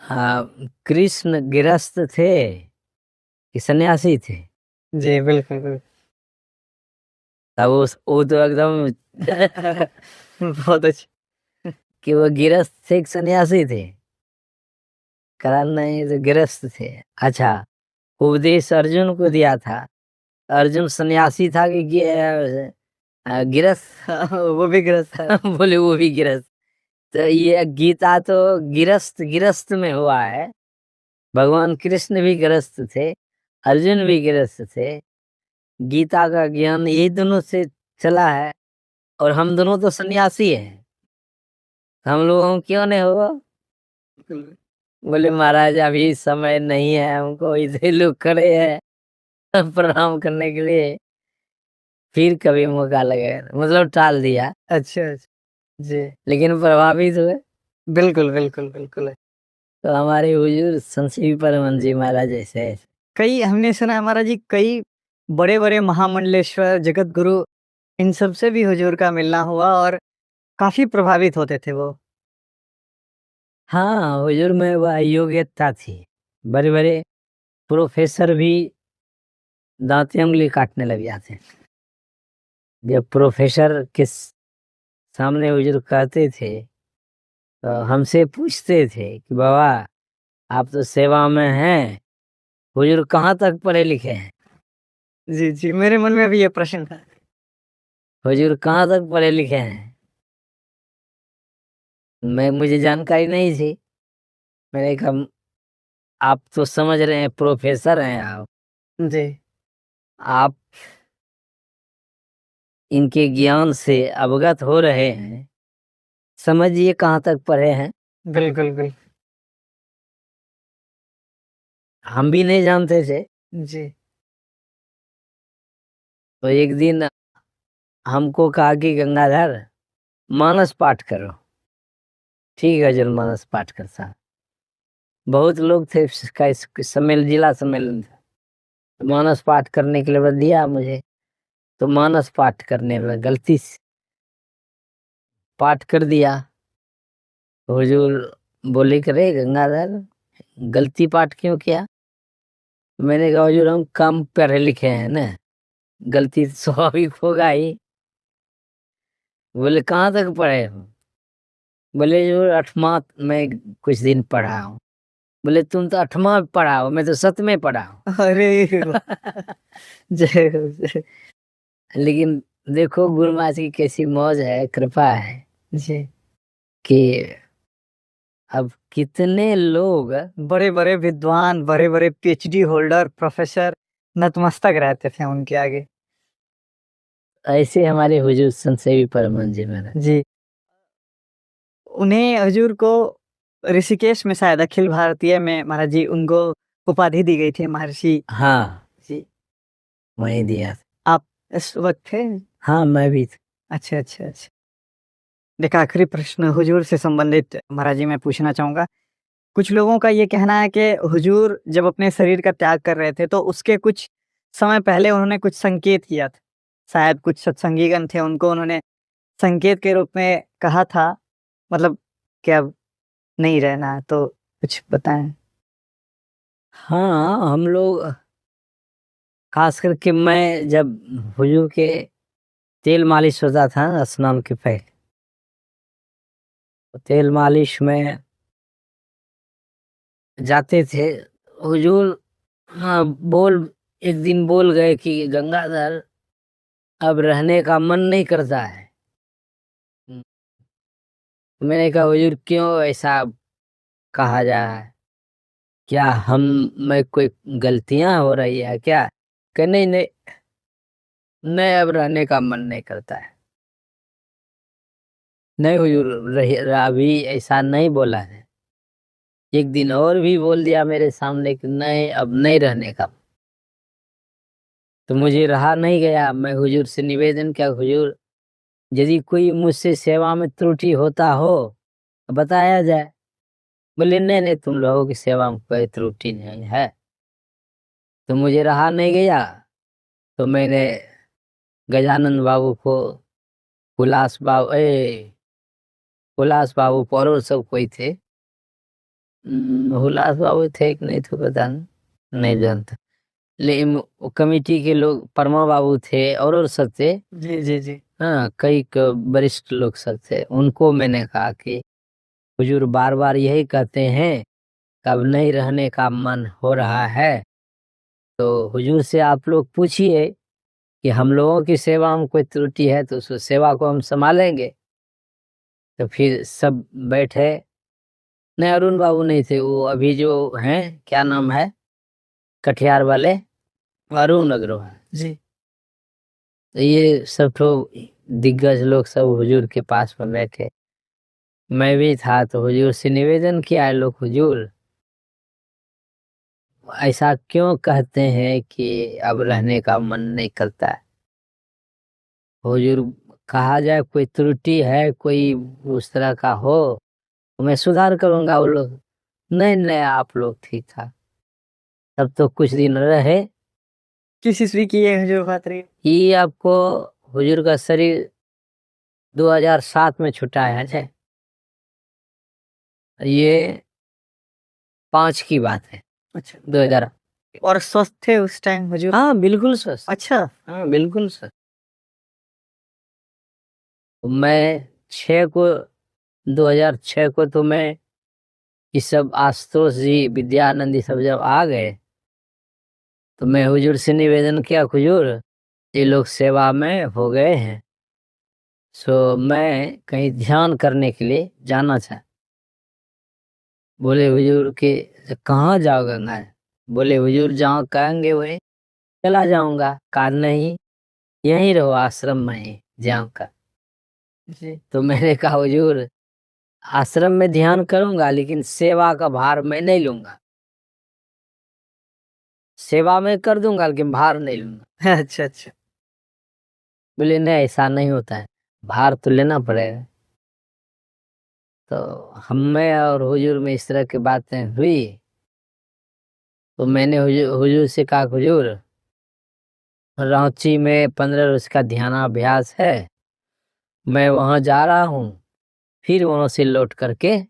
कृष्ण गृहस्थ थे कि सन्यासी थे? जी बिल्कुल बिल्कुल। तब वो तो एकदम बहुत अच्छी। कि वो गृहस्थ थे कि सन्यासी थे? कहा नहीं, तो गृहस्थ थे। अच्छा, उपदेश अर्जुन को दिया था, अर्जुन सन्यासी था कि गृहस्थ? वो भी गृहस्थ था। बोले वो भी गृहस्थ। तो ये गीता तो गृहस्थ में हुआ है। भगवान कृष्ण भी गृहस्थ थे, अर्जुन भी गृहस्थ थे। गीता का ज्ञान यही दोनों से चला है, और हम दोनों तो सन्यासी हैं। हम लोगों को क्यों नहीं होगा? बोले महाराज अभी समय नहीं है हमको, इधर लोग खड़े हैं प्रणाम करने के लिए, फिर कभी मौका लगेगा। मतलब टाल दिया। अच्छा अच्छा। जी लेकिन प्रभावित हुए। बिल्कुल बिल्कुल बिल्कुल है। तो हमारे हुजूर संत सेवी परमहंस जी महाराज ऐसे हैं। कई हमने सुना है महाराज जी, कई बड़े बड़े महामंडलेश्वर जगत गुरु, इन सब से भी हुजूर का मिलना हुआ और काफी प्रभावित होते थे वो। हाँ, हुजूर में वह योग्यता थी। बड़े बड़े प्रोफेसर भी दांती उंगली काटने लग जाते। जब प्रोफेसर के सामने हुजूर कहते थे, तो हमसे पूछते थे कि बाबा आप तो सेवा में हैं, हुजूर कहाँ तक पढ़े लिखे हैं? जी जी, मेरे मन में भी ये प्रश्न था। हुजूर कहाँ तक पढ़े लिखे हैं? मुझे जानकारी नहीं थी। मैंने कहा आप तो समझ रहे हैं, प्रोफेसर हैं आप जी आप इनके ज्ञान से अवगत हो रहे हैं, समझिए कहाँ तक पढ़े हैं। बिल्कुल बिल्कुल। हम भी नहीं जानते थे। जी तो एक दिन हमको कहा कि गंगाधर मानस पाठ करो। ठीक है, जल मानस पाठ करता। बहुत लोग थे, जिला सम्मेलन था। तो मानस पाठ करने के लिए दिया मुझे। तो मानस पाठ करने में गलती से पाठ कर दिया। हुजूर बोले करे गंगाधर गलती पाठ क्यों किया? मैंने कहा हुजूर हम कम पढ़े लिखे हैं ना, गलती तो स्वाभाविक होगा ही। बोले कहाँ तक पढ़े हो? बोले जो 8वां में कुछ दिन पढ़ा हूँ। बोले तुम तो 8वां पढ़ा हो, मैं तो 7वें पढ़ा हूँ। अरे जय हो जय। लेकिन देखो गुरु महाराज की कैसी मौज है, कृपा है जी, कि अब कितने लोग बड़े बड़े विद्वान, बड़े बड़े पीएचडी होल्डर, प्रोफेसर नतमस्तक रहते थे उनके आगे। ऐसे हमारे हुजूर संत सेवी परमहंस जी महाराज। जी, उन्हें हजूर को ऋषिकेश में शायद अखिल भारतीय में महाराज जी उनको उपाधि दी गई थी महर्षि। हाँ, जी, वहीं दिया। आप इस वक्त थे? हाँ, मैं भी था। अच्छा अच्छा अच्छा। देखा, आखिरी प्रश्न हुजूर से संबंधित महाराज जी मैं पूछना चाहूंगा। कुछ लोगों का ये कहना है कि हुजूर जब अपने शरीर का त्याग कर रहे थे तो उसके कुछ समय पहले उन्होंने कुछ संकेत किया था। शायद कुछ सत्संगीगण थे, उनको उन्होंने संकेत के रूप में कहा था। मतलब क्या नहीं रहना है, तो कुछ बताएं। हाँ, हम लोग खास करके मैं जब हुजूर के तेल मालिश होता था ना स्नान के पहले, तो तेल मालिश में जाते थे हुजूर। हाँ, एक दिन बोल गए कि गंगाधर अब रहने का मन नहीं करता है। मैंने कहा हुजूर क्यों ऐसा कहा जा रहा है, क्या हम में कोई गलतियां हो रही है क्या? कि नहीं नहीं, नहीं अब रहने का मन नहीं करता है। नहीं हुजूर, अभी ऐसा नहीं बोला है। एक दिन और भी बोल दिया मेरे सामने कि नहीं अब नहीं रहने का। तो मुझे रहा नहीं गया, मैं हुजूर से निवेदन किया, हुजूर यदि कोई मुझसे सेवा में त्रुटि होता हो तो बताया जाए। बोले नहीं नहीं, तुम लोगों की सेवा में कोई त्रुटि नहीं है। तो मुझे रहा नहीं गया, तो मैंने गजानन बाबू को, हुलास बाबू और सब कोई थे। हुलास बाबू थे कि नहीं तो पता नहीं जानता, लेकिन वो कमेटी के लोग परमा बाबू थे और सब थे। जी जी जी। हाँ, कई वरिष्ठ लोग सब थे। उनको मैंने कहा कि हुजूर बार बार यही कहते हैं कि अब नहीं रहने का मन हो रहा है, तो हुजूर से आप लोग पूछिए कि हम लोगों की सेवा में कोई त्रुटि है तो उस सेवा को हम संभालेंगे। तो फिर सब बैठे। नहीं, अरुण बाबू नहीं थे, वो अभी जो हैं, क्या नाम है, कटिहार वाले, अरुण अग्रवाल। जी तो ये सब तो दिग्गज लोग सब हुजूर के पास में बैठे। मैं भी था, तो हुजूर से निवेदन किया है लोग, हुजूर ऐसा क्यों कहते हैं कि अब रहने का मन नहीं करता है? हुजूर कहा जाए कोई त्रुटि है, कोई उस तरह का हो तो मैं सुधार करूंगा। वो लोग नहीं नहीं, आप लोग ठीक था। तब तो कुछ दिन रहे। किस ईस्वी की है हजूर खातरी? ये आपको हुजूर का शरीर 2007 में छुटा है। अच्छा, ये 5 की बात है, अच्छा। 2000। और स्वस्थ थे उस टाइम हजूर? हाँ बिल्कुल सर। अच्छा। हाँ बिल्कुल सर। मैं 6 को 2006 को तो मैं, ये सब आशुतोष जी, विद्यानंद, ये सब जब आ गए तो मैं हुजूर से निवेदन किया, हुजूर ये लोग सेवा में हो गए हैं, सो मैं कहीं ध्यान करने के लिए जाना चाह। बोले हुजूर के कहाँ जाओगे? मैं बोले हुजूर जहाँ कहेंगे वही चला जाऊंगा। कहा नहीं, यहीं रहो आश्रम में ही ध्यान कर। जी तो मैंने कहा हुजूर आश्रम में ध्यान करूंगा, लेकिन सेवा का भार मैं नहीं लूंगा। सेवा में कर दूंगा लेकिन भार नहीं लूंगा। अच्छा अच्छा। बोले नहीं, ऐसा नहीं होता है, भार तो लेना पड़ेगा। तो हम में और हुजूर में इस तरह की बातें हुई। तो मैंने हुजूर से कहा, हुजूर रांची में 15 रोज का ध्यानाभ्यास है, मैं वहां जा रहा हूँ, फिर वहां से लौट करके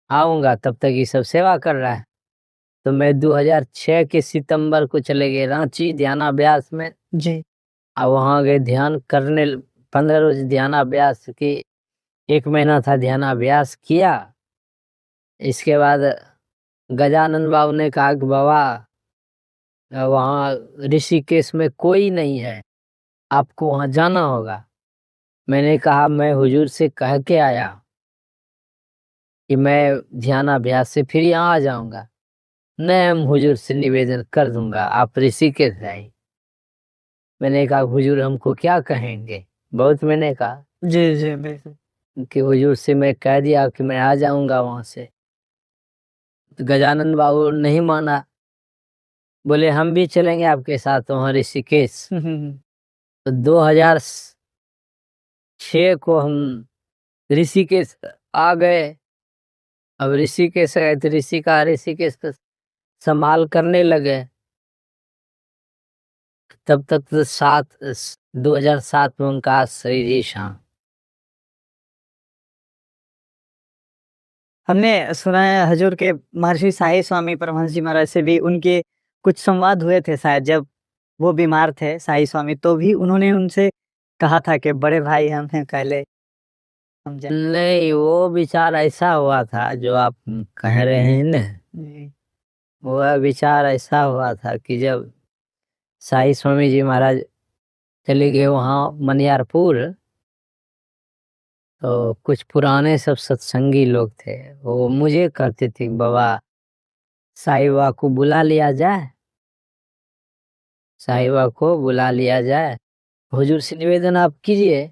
आऊंगा, तब तक ये सब सेवा कर रहा है। तो मैं 2006 के सितंबर को चले गए रांची ध्यानाभ्यास में। जी और वहां गए ध्यान करने। 15 रोज ध्यानाभ्यास की, 1 महीना था ध्यानाभ्यास किया। इसके बाद गजानन बाबू ने कहा कि बाबा वहाँ ऋषिकेश में कोई नहीं है, आपको वहाँ जाना होगा। मैंने कहा मैं हुजूर से कह के आया कि मैं ध्यानाभ्यास से फिर यहाँ आ जाऊंगा। नहीं, हम हुजूर से निवेदन कर दूंगा, आप ऋषिकेश जाइए। मैंने कहा हुजूर हमको क्या कहेंगे? बहुत मैंने कहा जी जी बिल्कुल। कि हुजूर से मैं कह दिया कि मैं आ जाऊंगा वहां से। तो गजानन बाबू नहीं माना, बोले हम भी चलेंगे आपके साथ वहाँ ऋषिकेश। तो 2006 को हम ऋषिकेश आ गए। अब ऋषिकेश गए तो ऋषिकेश का संभाल करने लगे। तब तक तो 2007 में उनका शरीर ही शांत। हमने सुना है हजूर के महर्षि साई स्वामी परमहंस जी महाराज से भी उनके कुछ संवाद हुए थे शायद, जब वो बीमार थे साई स्वामी, तो भी उन्होंने उनसे कहा था कि बड़े भाई हम हैं, पहले हम जाए। नहीं, वो विचार ऐसा हुआ था जो आप कह रहे हैं ना, जी, वह विचार ऐसा हुआ था कि जब साई स्वामी जी महाराज चले गए वहाँ मनियारपुर, तो कुछ पुराने सब सत्संगी लोग थे, वो मुझे कहते थे कि बाबा साई बाबा को बुला लिया जाए, साई बाबा को बुला लिया जाए, हुजूर से निवेदन आप कीजिए।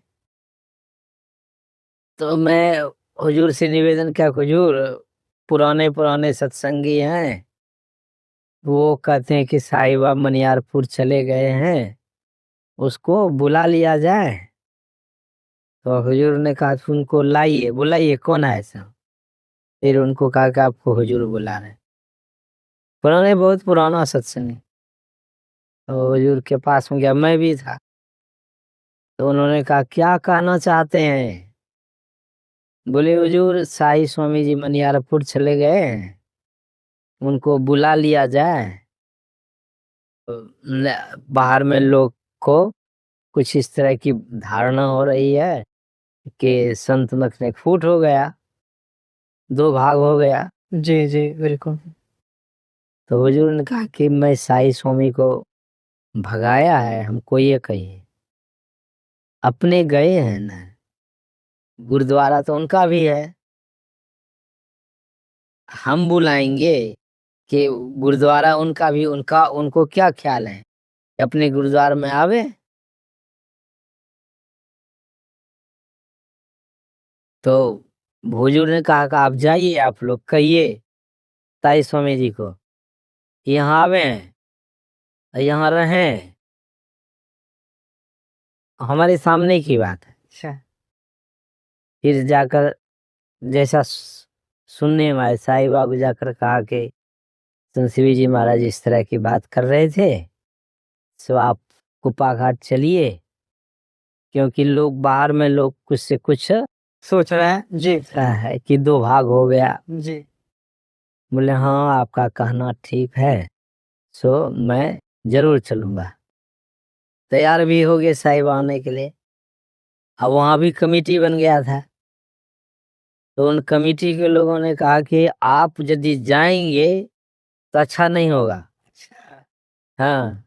तो मैं हुजूर से निवेदन क्या, हुजूर पुराने पुराने सत्संगी हैं, वो कहते हैं कि साई बाबा मनियारपुर चले गए हैं, उसको बुला लिया जाए। तो हुजूर ने कहा कि उनको लाइए, बुलाइए, कौन है ऐसा। फिर उनको कहा कि आपको हुजूर बुला रहे हैं। पुराने, बहुत पुराना सत्संग। तो हुजूर के पास में गया, मैं भी था। तो उन्होंने कहा क्या कहना चाहते हैं। बोले हुजूर साई स्वामी जी मनियारपुर चले गए हैं, उनको बुला लिया जाए। बाहर में लोग को कुछ इस तरह की धारणा हो रही है कि संत मत में फूट हो गया, दो भाग हो गया। जी, जी, बिल्कुल। तो हुजूर ने कहा कि मैं साई स्वामी को भगाया है, हमको ये कहिए, अपने गए हैं ना, गुरुद्वारा तो उनका भी है, हम बुलाएंगे कि गुरुद्वारा उनका भी, उनका उनको क्या ख्याल है अपने गुरुद्वारा में आवे। तो हुजूर ने कहा कि आप जाइए, आप लोग कहिए साई स्वामी जी को यहाँ आवे, यहाँ रहें, हमारे सामने की बात है। अच्छा। फिर जाकर जैसा सुनने में आया, साई बाबू जाकर कहा कि संत शिवी जी महाराज इस तरह की बात कर रहे थे, सो आप कुप्पा घाट चलिए, क्योंकि लोग बाहर में लोग कुछ से कुछ सोच रहे हैं। जी, है कि दो भाग हो गया। जी, बोले हाँ आपका कहना ठीक है, सो मैं जरूर चलूंगा। तैयार भी हो गए साहिब आने के लिए। अब वहाँ भी कमेटी बन गया था, तो उन कमेटी के लोगों ने कहा कि आप यदि जाएंगे तो अच्छा नहीं होगा। अच्छा। हाँ,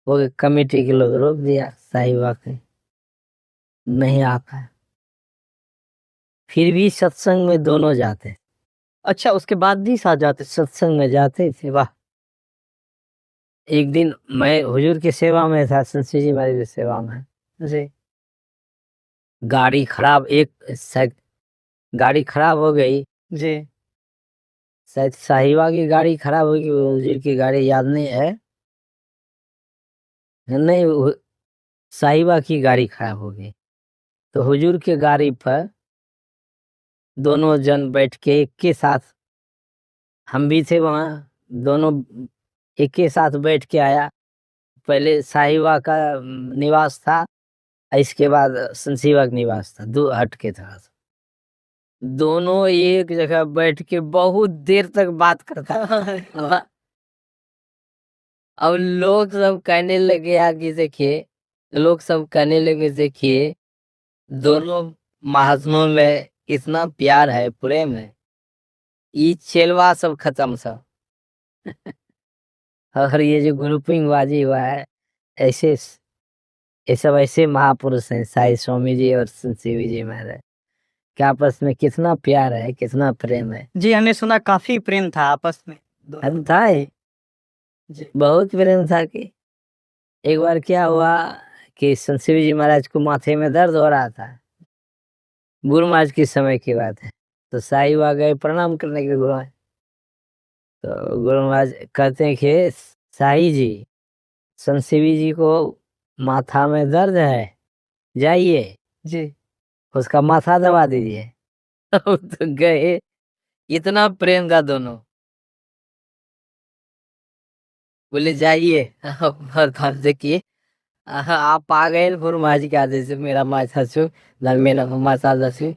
वो कमेटी के लोग रोक दिया, साहिब आके नहीं आता। फिर भी सत्संग में दोनों जाते, अच्छा, उसके बाद भी साथ जाते। सत्संग में जाते थे। वाह, एक दिन मैं हुजूर की सेवा में था, संत जी महाराज की सेवा में। जी, गाड़ी खराब, गाड़ी खराब हो गई, जी, शायद साहिबा की गाड़ी खराब हो गई, हुजूर की गाड़ी याद नहीं है, नहीं साहिबा की गाड़ी खराब हो गई। तो हुजूर के गाड़ी पर दोनों जन बैठ के एक के साथ, हम भी थे वहाँ, दोनों एक के साथ बैठ के आया। पहले साहिबा का निवास था, इसके बाद संसीवा का निवास था, दो हट के था। दोनों एक जगह बैठ के बहुत देर तक बात करता। अब लोग सब कहने लगे आगे, देखिए लोग सब कहने लगे, देखिए दोनों महात्माओं में इतना प्यार है, प्रेम है, ये चेलवा सब खत्म सब। और ये जो ग्रुपिंग बाजी हुआ है, ऐसे ये सब ऐसे महापुरुष हैं साई स्वामी जी और संत शिवी जी महाराज, कि आपस में कितना प्यार है, कितना प्रेम है। जी, हमने सुना काफी प्रेम था आपस में दोनों। हम था ही, जी, बहुत प्रेम था। कि एक बार क्या हुआ कि संत शिवी जी महाराज को माथे में दर्द हो रहा था, गुरु महाराज की समय की बात है। तो साई बाबा गए प्रणाम करने के गुरु महाराज। तो गुरु महाराज कहते हैं कि साई जी, संत शिवी जी को माथा में दर्द है, जाइए जी, उसका माथा दबा दीजिए। तो गए, इतना प्रेम था दोनों। बोले जाइए, और देखिए आप आ गए, फिर महाराज के आदेश से मेरा माथा छू, मेरा माथा दसू,